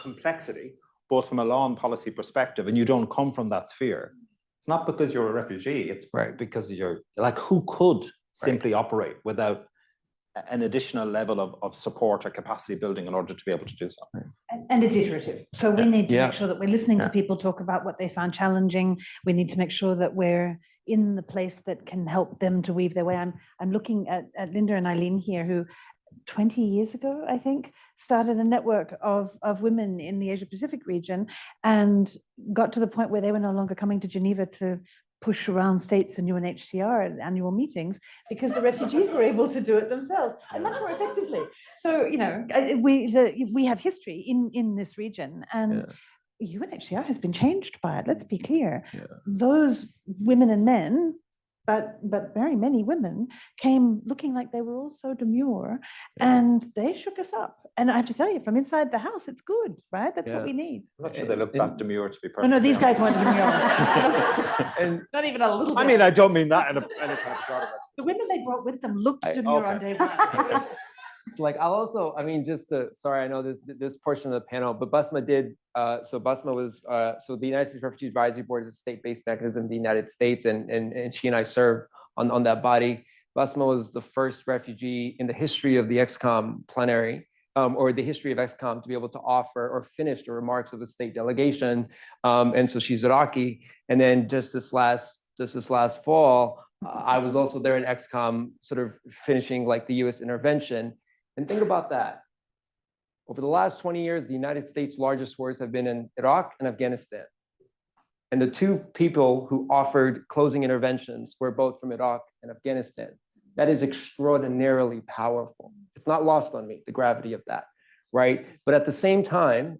complexity, both from a law and policy perspective, and you don't come from that sphere, it's not because you're a refugee, it's because you're like, who could simply operate without an additional level of support or capacity building in order to be able to do so. And it's iterative. So we need to make sure that we're listening to people talk about what they found challenging. We need to make sure that we're in the place that can help them to weave their way. I'm looking at Linda and Eileen here, who 20 years ago, I think, started a network of women in the Asia Pacific region and got to the point where they were no longer coming to Geneva to push around states and UNHCR at annual meetings because the refugees were able to do it themselves and much more effectively. So, you know, we have history in this region, and UNHCR has been changed by it. Let's be clear. Those women and men, but very many women, came looking like they were all so demure, and they shook us up. And I have to tell you, from inside the house, it's good, right? That's what we need. I'm not sure they look that demure, to be perfect. No, these guys weren't demure. And not even a little bit. I mean, I don't mean that in a kind of pejorative. The women they brought with them looked demure on day one. Like, I'll also, I mean, just to, sorry, I know this portion of the panel, but Basma did, so Basma was, so the United States Refugee Advisory Board is a state-based mechanism in the United States, and she and I serve on that body. Basma was the first refugee in the history of the XCOM plenary, or the history of XCOM, to be able to offer or finish the remarks of the state delegation. And so she's Iraqi. And then just this last fall, I was also there in XCOM, sort of finishing like the US intervention. And think about that. Over the last 20 years, the United States' largest wars have been in Iraq and Afghanistan. And the two people who offered closing interventions were both from Iraq and Afghanistan. That is extraordinarily powerful. It's not lost on me, the gravity of that, right? But at the same time,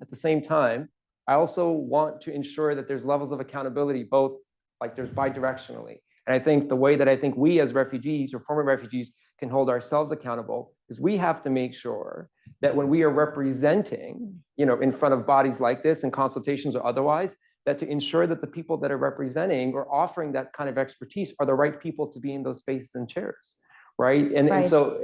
I also want to ensure that there's levels of accountability, both like there's bidirectionally. And I think the way that I think we as refugees or former refugees can hold ourselves accountable is we have to make sure that when we are representing, you know, in front of bodies like this and consultations or otherwise, that to ensure that the people that are representing or offering that kind of expertise are the right people to be in those spaces and chairs, right? And so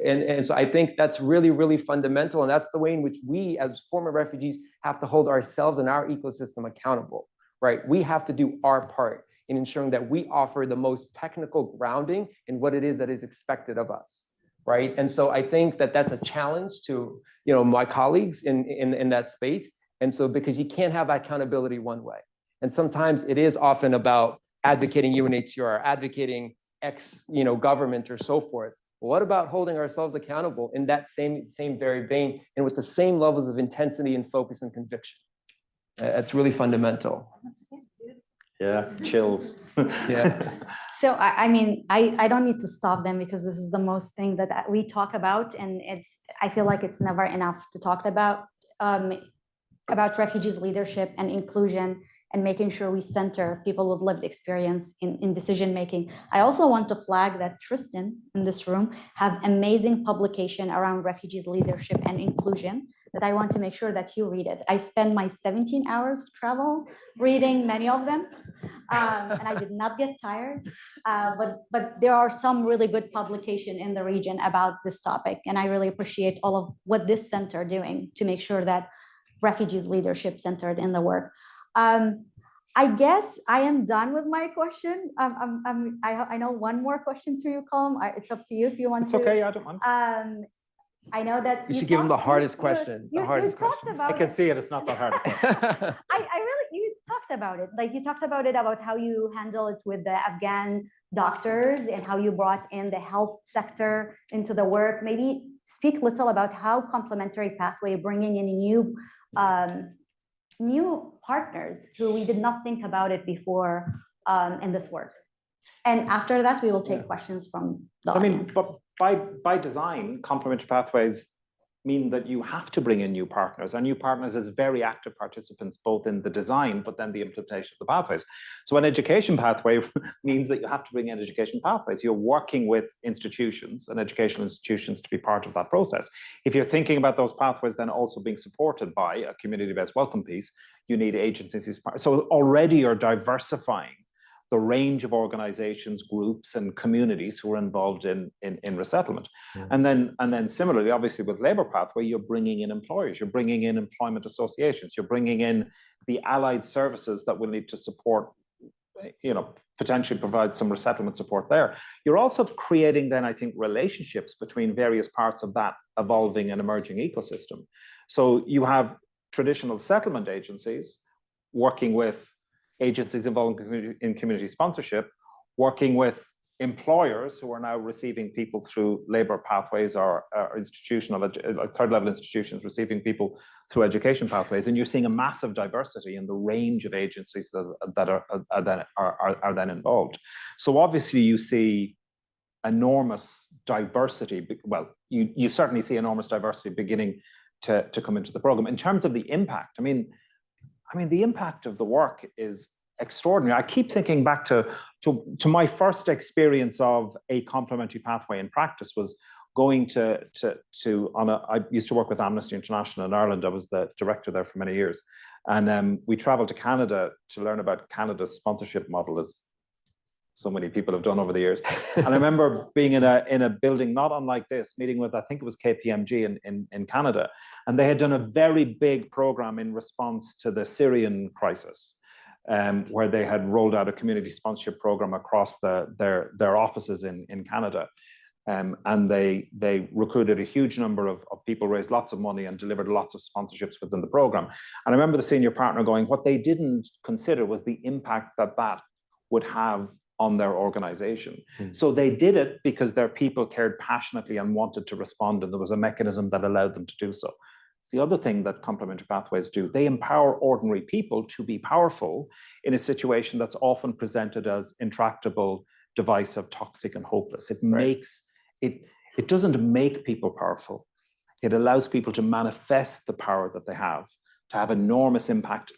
I think that's really, really fundamental. And that's the way in which we as former refugees have to hold ourselves and our ecosystem accountable, right? We have to do our part in ensuring that we offer the most technical grounding in what it is that is expected of us, right? And so I think that that's a challenge to, you know, my colleagues in that space. And so because you can't have accountability one way. And sometimes it is often about advocating UNHCR, advocating X, you know, government or so forth. But what about holding ourselves accountable in that same very vein and with the same levels of intensity and focus and conviction? That's really fundamental. Yeah, chills. Yeah. So I mean, I don't need to stop them because this is the most thing that we talk about, and I feel like it's never enough to talk about refugees leadership and inclusion and making sure we center people with lived experience in decision making. I also want to flag that Tristan in this room have amazing publication around refugees leadership and inclusion that I want to make sure that you read it. I spend my 17 hours of travel reading many of them. and I did not get tired. But there are some really good publication in the region about this topic, and I really appreciate all of what this center doing to make sure that refugees leadership centered in the work. I guess I am done with my question. I know one more question to you, Colm. It's up to you if you want It's to. okay, I don't mind. I know that You should give him the talked- hardest you- question. You, The hardest talked question. about I can it. see it, it's not that hard. I really, you talked about it. Like you talked about it, about how you handle it with the Afghan doctors and how you brought in the health sector into the work. Maybe speak a little about how complementary pathway bringing in new partners who we did not think about it before in this work. And after that, we will take questions from the audience. But by design, complementary pathways mean that you have to bring in new partners, and new partners as very active participants, both in the design, but then the implementation of the pathways. So an education pathway means that you have to bring in education pathways. You're working with institutions and educational institutions to be part of that process. If you're thinking about those pathways then also being supported by a community-based welcome piece, you need agencies. So already you're diversifying the range of organizations, groups, and communities who are involved in resettlement. And then similarly, obviously with Labour Pathway, you're bringing in employers, you're bringing in employment associations, you're bringing in the allied services that will need to support, potentially provide some resettlement support there. You're also creating then, I think, relationships between various parts of that evolving and emerging ecosystem. So you have traditional settlement agencies working with agencies involved in community sponsorship, working with employers who are now receiving people through Labour pathways or institutional, third-level institutions receiving people through education pathways, and you're seeing a massive diversity in the range of agencies that are then involved. So obviously you see enormous diversity. Well, you certainly see enormous diversity beginning to come into the program. In terms of the impact, I mean, the impact of the work is extraordinary. I keep thinking back to my first experience of a complementary pathway in practice was going I used to work with Amnesty International in Ireland. I was the director there for many years. And we traveled to Canada to learn about Canada's sponsorship model, as so many people have done over the years. And I remember being in a building not unlike this, meeting with, I think it was KPMG in Canada. And they had done a very big program in response to the Syrian crisis, where they had rolled out a community sponsorship program across their offices in Canada. And they recruited a huge number of people, raised lots of money, and delivered lots of sponsorships within the program. And I remember the senior partner going, what they didn't consider was the impact that would have on their organization. So they did it because their people cared passionately and wanted to respond, and there was a mechanism that allowed them to do so. It's the other thing that complementary pathways do. They empower ordinary people to be powerful in a situation that's often presented as intractable, divisive, toxic, and hopeless. It makes it doesn't make people powerful. It allows people to manifest the power that they have, to have enormous impact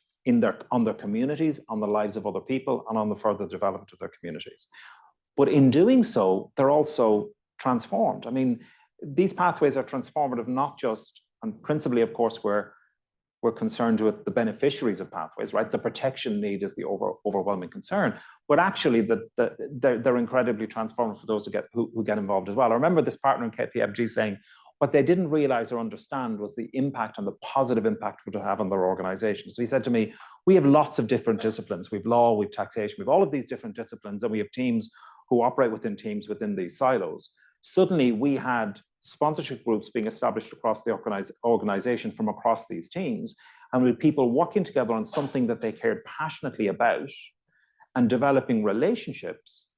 on their communities, on the lives of other people, and on the further development of their communities. But in doing so, they're also transformed. I mean, these pathways are transformative, not just, and principally, of course, we're concerned with the beneficiaries of pathways, right? The protection need is the overwhelming concern, but actually they're incredibly transformative for those who get involved as well. I remember this partner in KPMG saying, what they didn't realize or understand was the impact and the positive impact it would have on their organization. So he said to me, we have lots of different disciplines. We've law, we've taxation, we've all of these different disciplines, and we have teams who operate within teams within these silos. Suddenly we had sponsorship groups being established across the organization from across these teams, and with people working together on something that they cared passionately about and developing relationships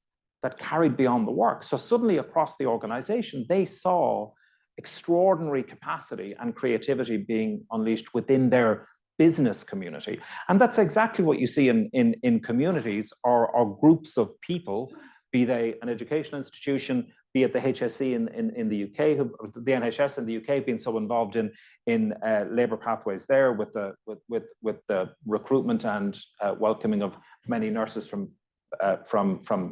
that carried beyond the work. So suddenly across the organization, they saw extraordinary capacity and creativity being unleashed within their business community. And that's exactly what you see in communities or groups of people, be they an educational institution, be it the HSE in the UK, the NHS in the UK being so involved in Labour pathways there with the recruitment and welcoming of many nurses from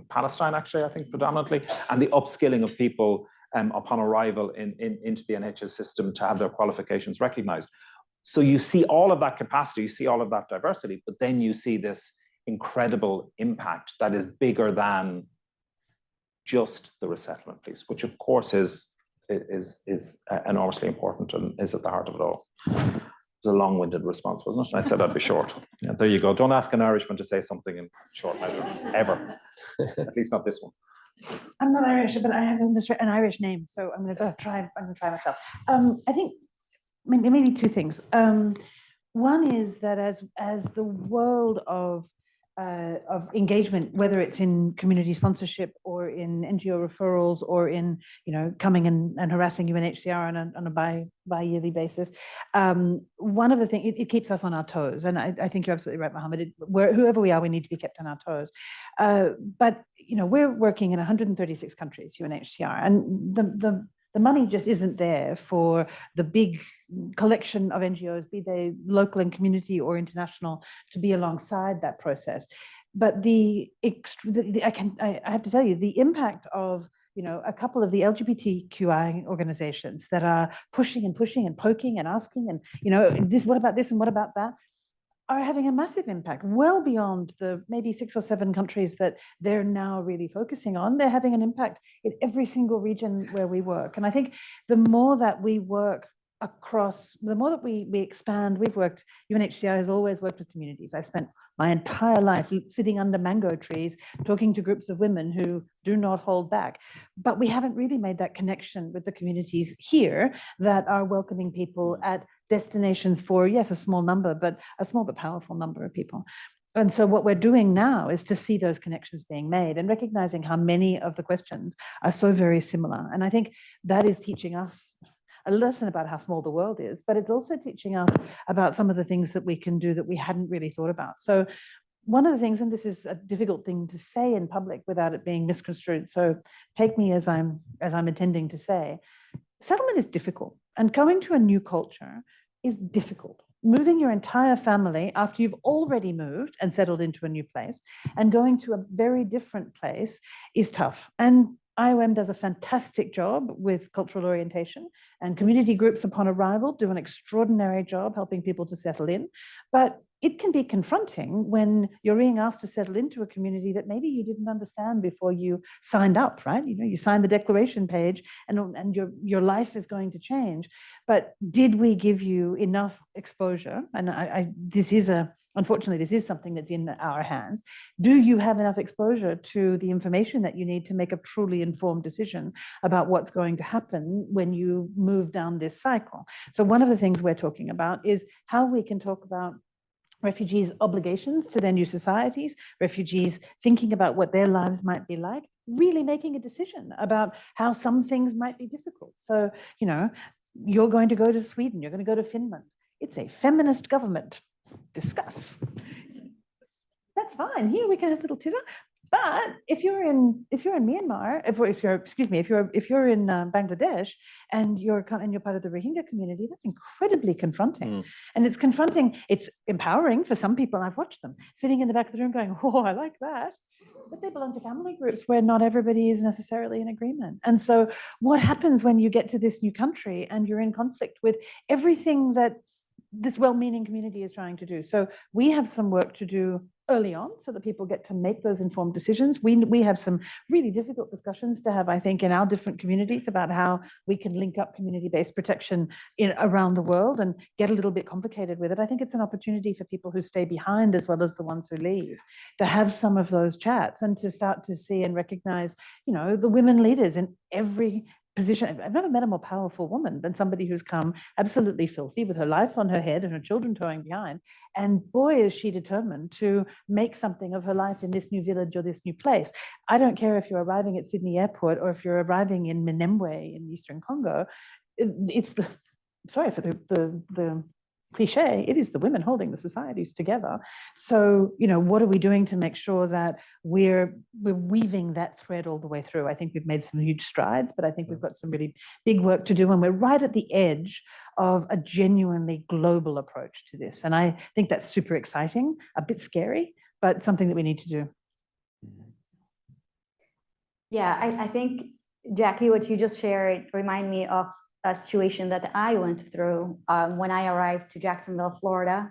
Palestine, actually, I think predominantly, and the upskilling of people upon arrival into the NHS system to have their qualifications recognized. So you see all of that capacity, you see all of that diversity, but then you see this incredible impact that is bigger than just the resettlement piece, which of course is enormously important and is at the heart of it all. It was a long-winded response, wasn't it? I said I'd be short. Yeah, there you go. Don't ask an Irishman to say something in short measure, ever. At least not this one. I'm not Irish, but I have an Irish name, so I'm going to try. I'm going to try myself. I think maybe two things. One is that as the world of engagement, whether it's in community sponsorship or in NGO referrals or in coming and harassing UNHCR on a bi-yearly basis, one of the things it keeps us on our toes, and I think you're absolutely right, Mohammed. Whoever we are, we need to be kept on our toes. But we're working in 136 countries, UNHCR, and the money just isn't there for the big collection of NGOs, be they local and community or international, to be alongside that process. But I have to tell you, the impact of a couple of the LGBTQI organizations that are pushing and poking and asking and this, what about this and what about that, are having a massive impact well beyond the maybe 6 or 7 countries that they're now really focusing on. They're having an impact in every single region where we work. And I think the more that we work across, the more that we expand, UNHCR has always worked with communities. I've spent my entire life sitting under mango trees, talking to groups of women who do not hold back. But we haven't really made that connection with the communities here that are welcoming people at destinations for, yes, a small but powerful number of people. And so what we're doing now is to see those connections being made and recognizing how many of the questions are so very similar. And I think that is teaching us a lesson about how small the world is, but it's also teaching us about some of the things that we can do that we hadn't really thought about. So one of the things, and this is a difficult thing to say in public without it being misconstrued, so take me as I'm intending to say, settlement is difficult, and going to a new culture is difficult. Moving your entire family after you've already moved and settled into a new place and going to a very different place is tough. And IOM does a fantastic job with cultural orientation, and community groups upon arrival do an extraordinary job helping people to settle in. But it can be confronting when you're being asked to settle into a community that maybe you didn't understand before you signed up, right? You signed the declaration page and your life is going to change. But did we give you enough exposure? And unfortunately, this is something that's in our hands. Do you have enough exposure to the information that you need to make a truly informed decision about what's going to happen when you move down this cycle? So one of the things we're talking about is how we can talk about refugees' obligations to their new societies, refugees thinking about what their lives might be like, really making a decision about how some things might be difficult. So, you're going to go to Sweden, you're going to go to Finland. It's a feminist government. Discuss. That's fine. Here we can have a little titter. But if you're in Myanmar, if you're in Bangladesh and you're part of the Rohingya community, that's incredibly confronting. And it's confronting. It's empowering for some people. I've watched them sitting in the back of the room going, "Oh, I like that." But they belong to family groups where not everybody is necessarily in agreement. And so, what happens when you get to this new country and you're in conflict with everything that this well-meaning community is trying to do? So we have some work to do early on so that people get to make those informed decisions. We have some really difficult discussions to have, I think, in our different communities about how we can link up community-based protection around the world and get a little bit complicated with it. I think it's an opportunity for people who stay behind as well as the ones who leave to have some of those chats and to start to see and recognize, the women leaders in every position. I've never met a more powerful woman than somebody who's come absolutely filthy with her life on her head and her children towing behind. And boy, is she determined to make something of her life in this new village or this new place. I don't care if you're arriving at Sydney Airport or if you're arriving in Minembwe in Eastern Congo. Sorry for the cliche, it is the women holding the societies together. So, what are we doing to make sure that we're weaving that thread all the way through? I think we've made some huge strides, but I think we've got some really big work to do, and we're right at the edge of a genuinely global approach to this. And I think that's super exciting, a bit scary, but something that we need to do. Yeah, I think, Jackie, what you just shared remind me of a situation that I went through when I arrived to Jacksonville, Florida,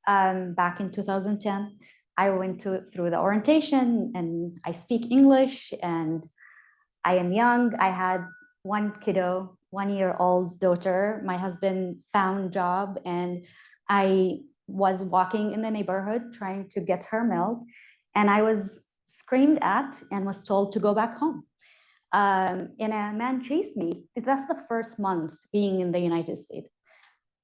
back in 2010. I went through the orientation and I speak English and I am young. I had one kiddo, 1-year-old daughter. My husband found job and I was walking in the neighborhood trying to get her milk. And I was screamed at and was told to go back home. And a man chased me. That's the first month being in the United States.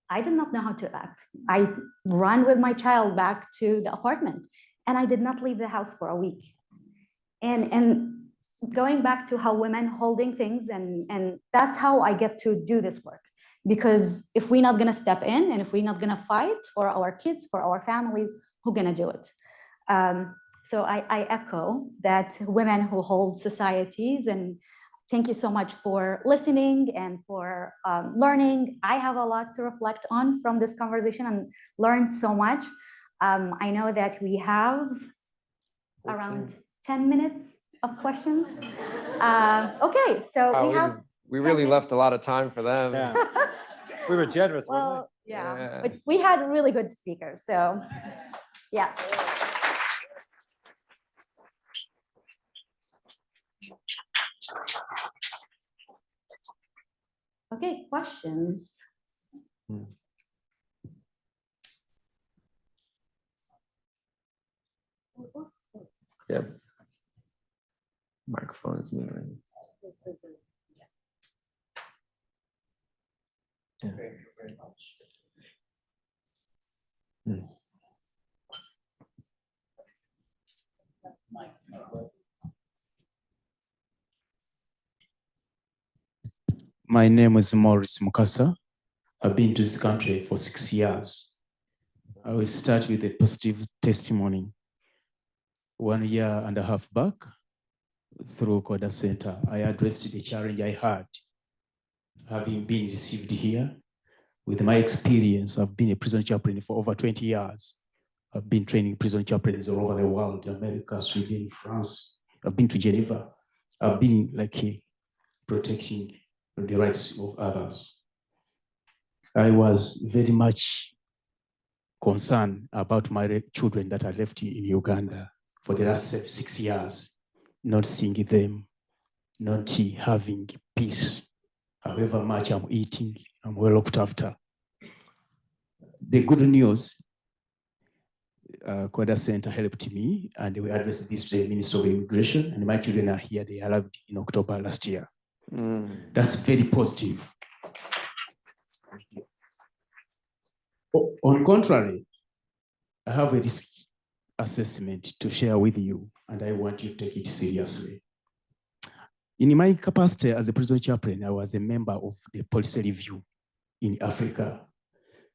I did not know how to act. I ran with my child back to the apartment and I did not leave the house for a week. And going back to how women holding things and that's how I get to do this work. Because if we're not gonna step in and if we're not gonna fight for our kids, for our families, who's gonna do it? So I echo that women who hold societies, and thank you so much for listening and for learning. I have a lot to reflect on from this conversation and learned so much. I know that we have around 10 minutes of questions. Okay, so Wow, we have. we really left a lot of time for them. Yeah. We were generous, weren't Well, yeah, Yeah. but we had really good speakers, so yes. Okay, questions? Yep. Microphone is moving. Yeah. Thank you very much. My name is Maurice Mukasa. I've been to this country for 6 years. I will start with a positive testimony. 1.5 years back, through Kaldor Centre, I addressed the challenge I had, having been received here. With my experience, I've been a prison chaplain for over 20 years. I've been training prison chaplains all over the world, America, Sweden, France. I've been to Geneva. I've been protecting the rights of others. I was very much concerned about my children that are left in Uganda for the last 6 years, not seeing them, not having peace. However much I'm eating, I'm well looked after. The good news, Kaldor Centre helped me, and we addressed this to the Minister of Immigration, and my children are here. They arrived in October last year. That's very positive. On contrary, I have a risk assessment to share with you, and I want you to take it seriously. In my capacity as a prison chaplain, I was a member of the policy review in Africa.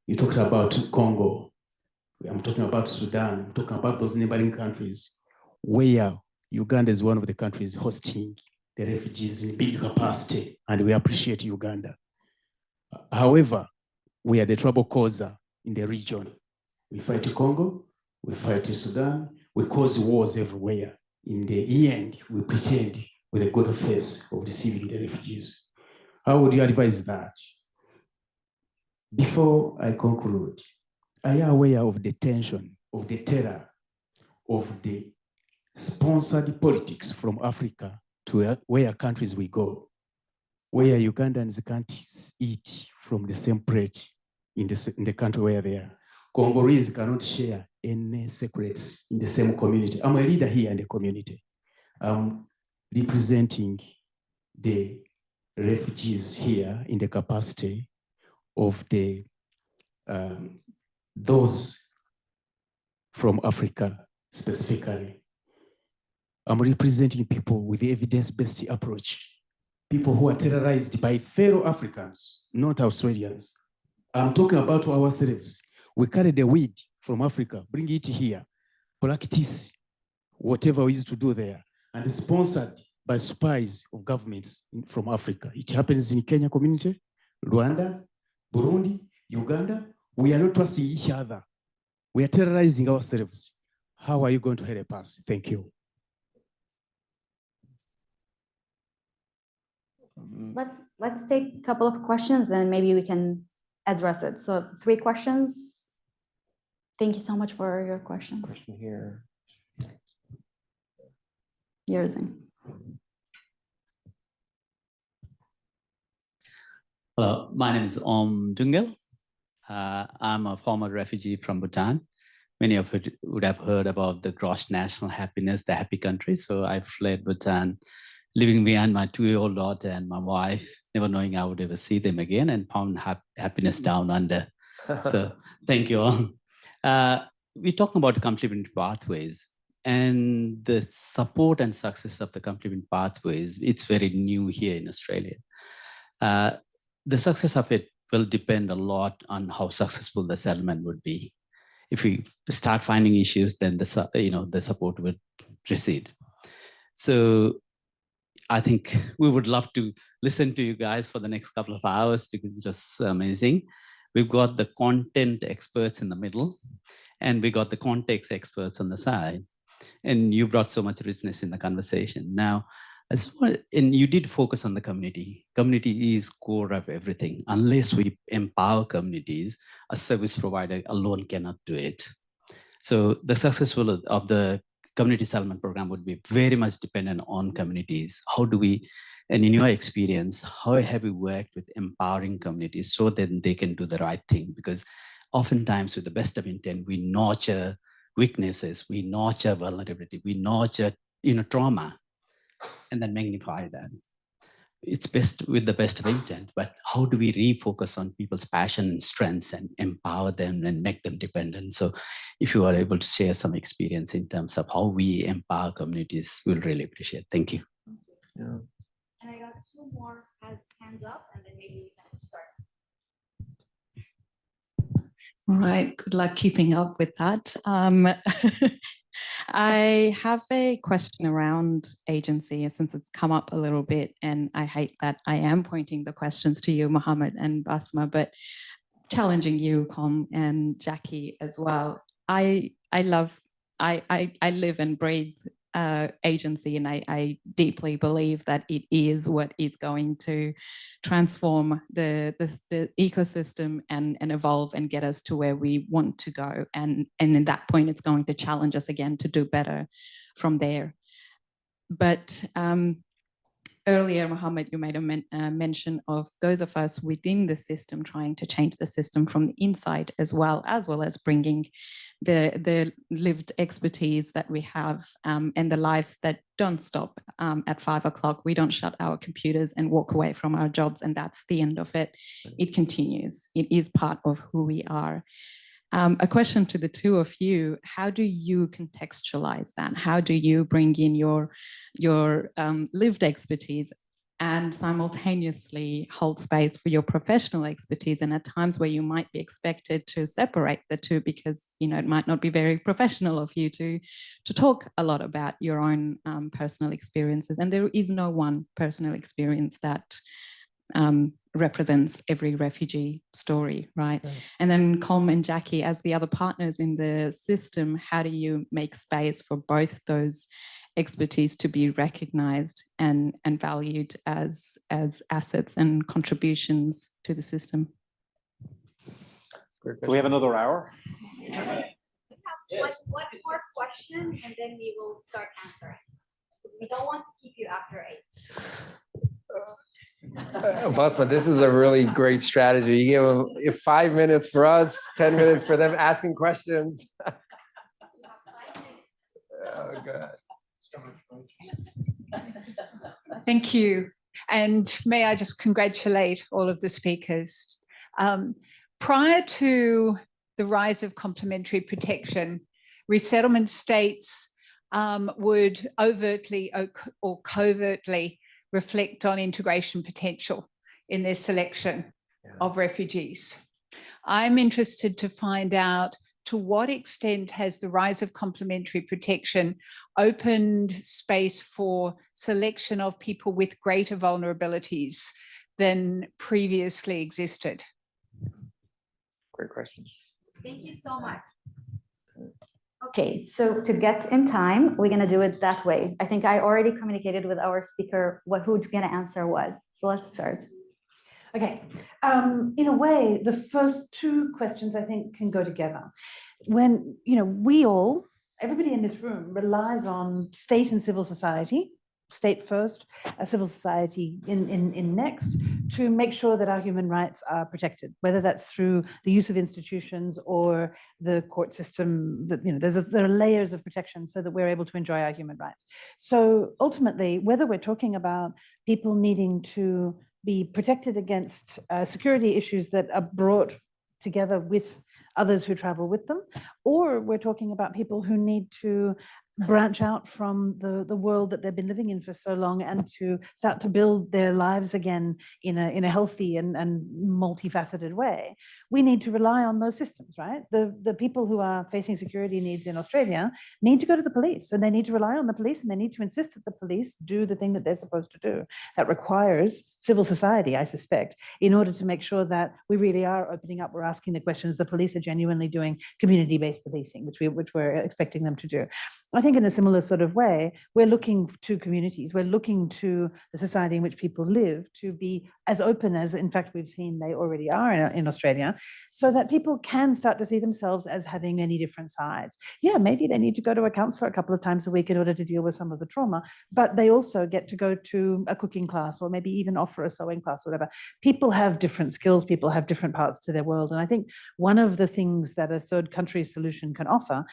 You talked about Congo. I'm talking about Sudan. I'm talking about those neighboring countries where Uganda is one of the countries hosting the refugees in big capacity, and we appreciate Uganda. However, we are the trouble causer in the region. We fight Congo, we fight Sudan, we cause wars everywhere. In the end, we pretend with a good face of receiving the refugees. How would you advise that? Before I conclude, are you aware of the tension, of the terror, of the sponsored politics from Africa to where countries we go, where Ugandans can't eat from the same plate in the country where they are? Congolese cannot share any secrets in the same community. I'm a leader here in the community. I'm representing the refugees here in the capacity of the those from Africa specifically. I'm representing people with the evidence-based approach, people who are terrorized by fellow Africans, not Australians. I'm talking about ourselves. We carry the weed from Africa, bring it here, practice whatever we used to do there, and sponsored by spies of governments from Africa. It happens in Kenya community, Rwanda, Burundi, Uganda. We are not trusting each other. We are terrorizing ourselves. How are you going to help us? Thank you. Let's take a couple of questions and maybe we can address it. So 3 questions. Thank you so much for your question. Question here. Yours. Hello, my name is Dungal. I'm a former refugee from Bhutan. Many of you would have heard about the gross national happiness, the happy country. So I fled Bhutan, leaving behind my 2-year-old daughter and my wife, never knowing I would ever see them again, and found happiness down under. So thank you all. We're talking about complementary pathways, and the support and success of the complementary pathways, it's very new here in Australia. The success of it will depend a lot on how successful the settlement would be. If we start finding issues, then the support would recede. So I think we would love to listen to you guys for the next couple of hours because it's just amazing. We've got the content experts in the middle, and we got the context experts on the side. And you brought so much richness in the conversation. Now, and you did focus on the community. Community is core of everything. Unless we empower communities, a service provider alone cannot do it. So the success of the community settlement program would be very much dependent on communities. How do we, and in your experience, how have you worked with empowering communities so that they can do the right thing? Because oftentimes with the best of intent, we nurture weaknesses, we nurture vulnerability, we nurture trauma, and then magnify that. It's best with the best of intent, but how do we refocus on people's passion and strengths and empower them and make them dependent? So if you are able to share some experience in terms of how we empower communities, we'll really appreciate. Thank you. Yeah. And I got 2 more hands up, and then maybe we can start. All right, good luck keeping up with that. I have a question around agency, since it's come up a little bit, and I hate that I am pointing the questions to you, Mohammed and Basma, but challenging you, Colm, and Jackie as well. I live and breathe agency, and I deeply believe that it is what is going to transform the ecosystem and evolve and get us to where we want to go. And at that point, it's going to challenge us again to do better from there. But earlier, Mohammed, you made a mention of those of us within the system trying to change the system from the inside as well as bringing the lived expertise that we have and the lives that don't stop at 5 o'clock. We don't shut our computers and walk away from our jobs, and that's the end of it. It continues. It is part of who we are. A question to the two of you: how do you contextualize that? How do you bring in your lived expertise and simultaneously hold space for your professional expertise? And at times where you might be expected to separate the two because it might not be very professional of you to talk a lot about your own personal experiences, and there is no one personal experience that represents every refugee story, right? And then Colm and Jackie, as the other partners in the system, how do you make space for both those expertise to be recognized and valued as assets and contributions to the system? Do we have another hour? We have one more question, and then we will start answering. We don't want to keep you after 8. Basma, this is a really great strategy. You give 5 minutes for us, 10 minutes for them asking questions. Oh, God. Thank you. And may I just congratulate all of the speakers. Prior to the rise of complementary protection, resettlement states would overtly or covertly reflect on integration potential in their selection of refugees. I'm interested to find out to what extent has the rise of complementary protection opened space for selection of people with greater vulnerabilities than previously existed? Great question. Thank you so much. Okay, so to get in time, we're gonna do it that way. I think I already communicated with our speaker who's gonna answer what. So let's start. Okay, in a way, the first 2 questions I think can go together. When, we all everybody in this room relies on state and civil society, state first, civil society in next, to make sure that our human rights are protected, whether that's through the use of institutions or the court system. That, you know, there are layers of protection so that we're able to enjoy our human rights. So ultimately, whether we're talking about people needing to be protected against security issues that are brought together with others who travel with them, or we're talking about people who need to branch out from the world that they've been living in for so long and to start to build their lives again in a healthy and multifaceted way, we need to rely on those systems, right? The people who are facing security needs in Australia need to go to the police, and they need to rely on the police, and they need to insist that the police do the thing that they're supposed to do. That requires civil society, I suspect, in order to make sure that we really are opening up, we're asking the questions, the police are genuinely doing community-based policing, which we're expecting them to do. I think in a similar sort of way, we're looking to communities, we're looking to the society in which people live to be as open as, in fact, we've seen they already are in Australia, so that people can start to see themselves as having many different sides. Yeah, maybe they need to go to a counsellor a couple of times a week in order to deal with some of the trauma, but they also get to go to a cooking class or maybe even offer a sewing class or whatever. People have different skills, people have different parts to their world. And I think one of the things that a third country solution can offer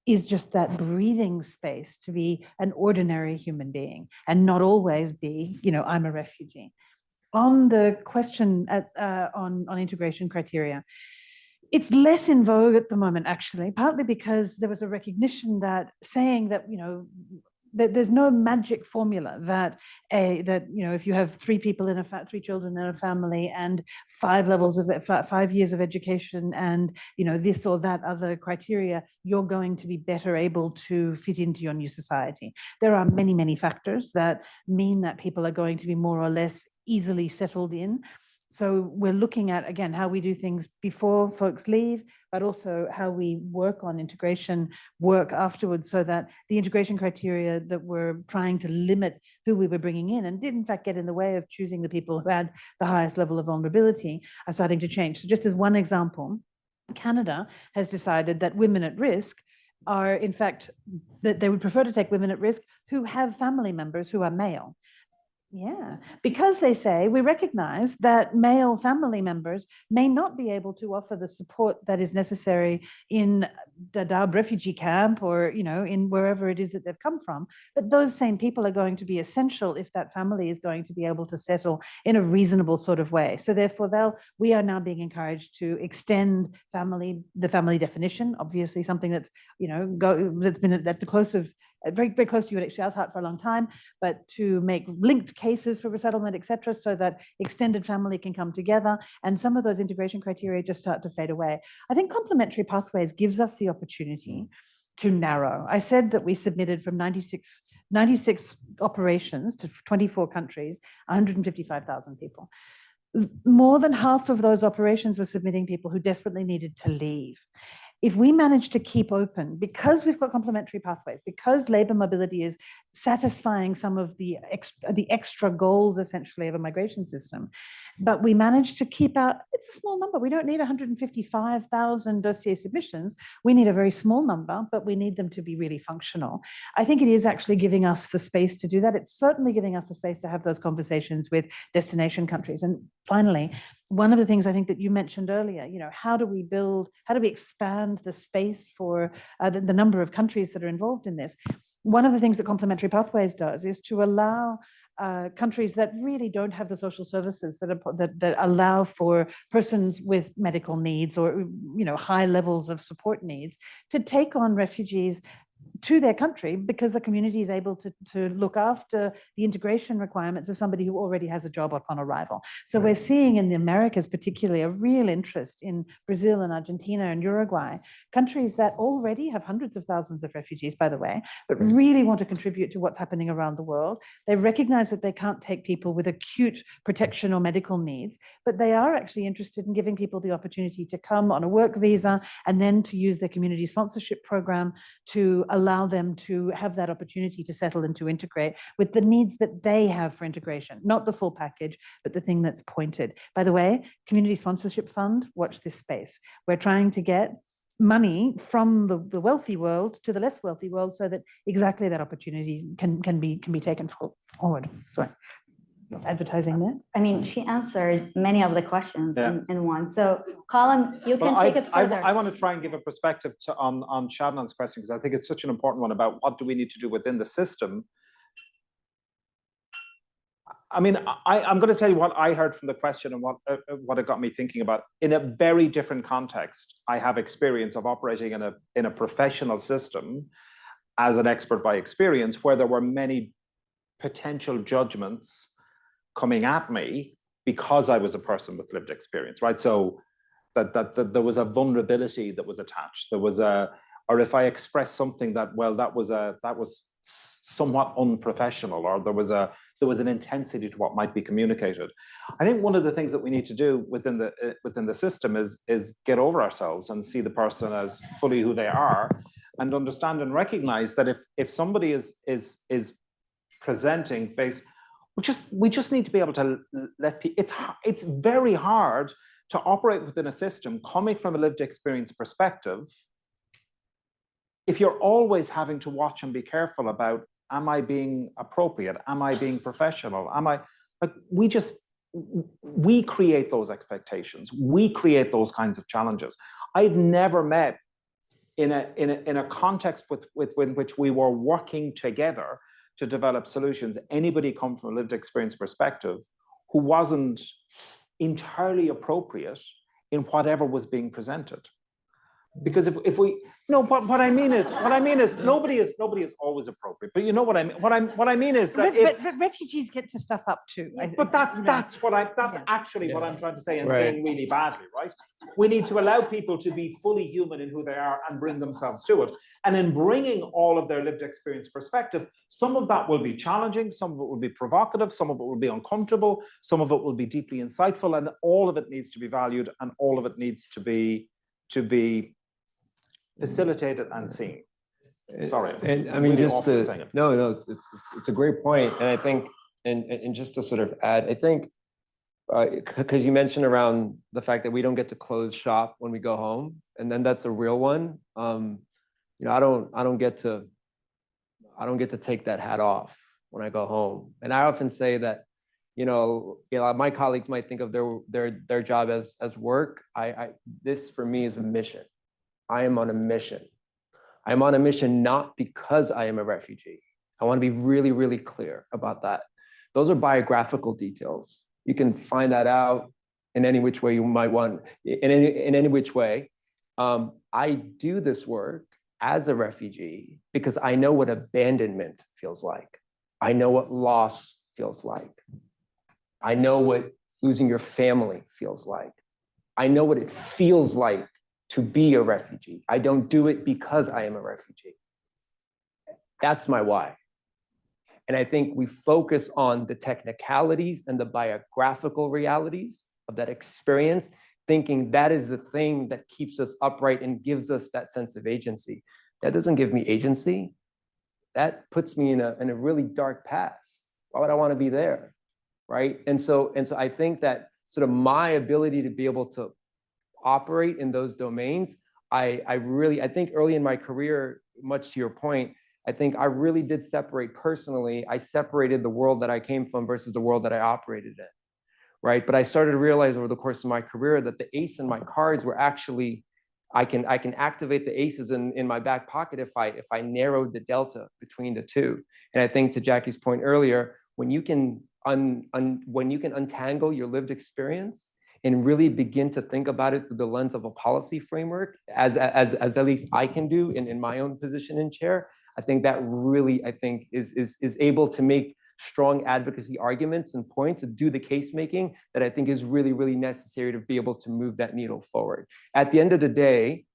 is just that breathing space to be an ordinary human being and not always be, you know, I'm a refugee. On the question on integration criteria, it's less in vogue at the moment, actually, partly because there was a recognition that saying that, you know, that there's no magic formula that you know, if you have three children in a family and 5 years of education and, you know, this or that other criteria, you're going to be better able to fit into your new society. There are many, many factors that mean that people are going to be more or less easily settled in. So we're looking at, again, how we do things before folks leave, but also how we work on integration work afterwards, so that the integration criteria that we're trying to limit who we were bringing in and did in fact get in the way of choosing the people who had the highest level of vulnerability are starting to change. So just as one example, Canada has decided that women at risk are, in fact, that they would prefer to take women at risk who have family members who are male. Yeah, because they say we recognize that male family members may not be able to offer the support that is necessary in Dadaab refugee camp or, you know, in wherever it is that they've come from. But those same people are going to be essential if that family is going to be able to settle in a reasonable sort of way. So therefore, we are now being encouraged to extend the family definition, obviously something that's, you know, that's been at the close of very, very close to UNHCR's heart for a long time, but to make linked cases for resettlement, etc., so that extended family can come together and some of those integration criteria just start to fade away. I think complementary pathways gives us the opportunity to narrow. I said that we submitted from 96 operations to 24 countries, 155,000 people. More than half of those operations were submitting people who desperately needed to leave. If we manage to keep open, because we've got complementary pathways, because labour mobility is satisfying some of the extra goals, essentially, of a migration system, but we manage to keep out, it's a small number. We don't need 155,000 dossier submissions. We need a very small number, but we need them to be really functional. I think it is actually giving us the space to do that. It's certainly giving us the space to have those conversations with destination countries. And finally, one of the things I think that you mentioned earlier, you know, how do we expand the space for the number of countries that are involved in this? One of the things that complementary pathways does is to allow countries that really don't have the social services that allow for persons with medical needs or, you know, high levels of support needs to take on refugees to their country, because the community is able to look after the integration requirements of somebody who already has a job upon arrival. So we're seeing in the Americas particularly a real interest in Brazil and Argentina and Uruguay, countries that already have hundreds of thousands of refugees, by the way, but really want to contribute to what's happening around the world. They recognize that they can't take people with acute protection or medical needs, but they are actually interested in giving people the opportunity to come on a work visa and then to use their community sponsorship program to allow them to have that opportunity to settle and to integrate with the needs that they have for integration, not the full package, but the thing that's pointed. By the way, Community Sponsorship Fund, watch this space. We're trying to get money from the wealthy world to the less wealthy world so that exactly that opportunity can be taken forward. Sorry, not advertising there. I mean, she answered many of the questions in one. So Colm, you can take it further. I want to try and give a perspective on Shannon's question, because I think it's such an important one about what do we need to do within the system. I mean, I'm going to tell you what I heard from the question and what it got me thinking about. In a very different context, I have experience of operating in a professional system as an expert by experience, where there were many potential judgments coming at me because I was a person with lived experience, right? So that there was a vulnerability that was attached. There was or if I expressed something that, well, that was somewhat unprofessional, or there was an intensity to what might be communicated. I think one of the things that we need to do within the system is get over ourselves and see the person as fully who they are, and understand and recognize that if somebody is presenting based, we just need to be able to let people. It's very hard to operate within a system coming from a lived experience perspective if you're always having to watch and be careful about, am I being appropriate? Am I being professional? We create those expectations. We create those kinds of challenges. I've never met in a context with which we were working together to develop solutions, anybody come from a lived experience perspective who wasn't entirely appropriate in whatever was being presented. Because if we, no, what I mean is nobody is always appropriate. But you know what I mean. What I mean is that but refugees get to stuff up too. But that's actually what I'm trying to say, and saying really badly, right? We need to allow people to be fully human in who they are and bring themselves to it. And in bringing all of their lived experience perspective, some of that will be challenging, some of it will be provocative, some of it will be uncomfortable, some of it will be deeply insightful, and all of it needs to be valued, and all of it needs to be facilitated and seen. Sorry, and I mean, really it's a great point, and I think, and just to sort of add, I think, because you mentioned around the fact that we don't get to close shop when we go home, and then that's a real one. You know, I don't get to take that hat off when I go home, and I often say that, you know, my colleagues might think of their job as work. This for me is a mission. I am on a mission. I'm on a mission not because I am a refugee. I want to be really, really clear about that. Those are biographical details. You can find that out in any which way you might want, in any which way. I do this work as a refugee because I know what abandonment feels like. I know what loss feels like. I know what losing your family feels like. I know what it feels like to be a refugee. I don't do it because I am a refugee. That's my why. And I think we focus on the technicalities and the biographical realities of that experience, thinking that is the thing that keeps us upright and gives us that sense of agency. That doesn't give me agency. That puts me in a really dark past. Why would I want to be there, right? And so I think that sort of my ability to be able to operate in those domains, I think early in my career, much to your point, I think I really did separate personally. I separated the world that I came from versus the world that I operated in, right? But I started to realize over the course of my career that the ace in my cards were actually, I can activate the aces in my back pocket if I narrowed the delta between the two. And I think to Jackie's point earlier, when you can untangle your lived experience and really begin to think about it through the lens of a policy framework, as at least I can do in my own position in chair, I think that really, is able to make strong advocacy arguments and points to do the case making that I think is really, really necessary to be able to move that needle forward. At the end of the day,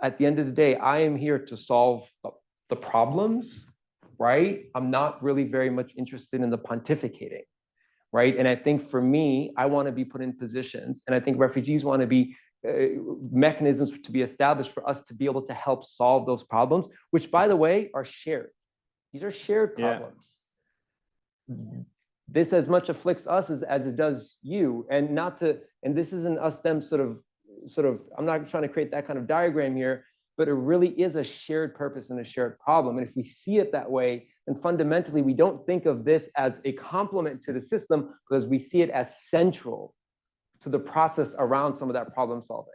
I am here to solve the problems, right? I'm not really very much interested in the pontificating. Right. And I think for me, I want to be put in positions, and I think refugees want to be mechanisms to be established for us to be able to help solve those problems, which, by the way, are shared. These are shared problems. This as much afflicts us as it does you, and this isn't us them sort of sort of, I'm not trying to create that kind of diagram here, but it really is a shared purpose and a shared problem. And if we see it that way, then fundamentally, we don't think of this as a complement to the system because we see it as central to the process around some of that problem solving.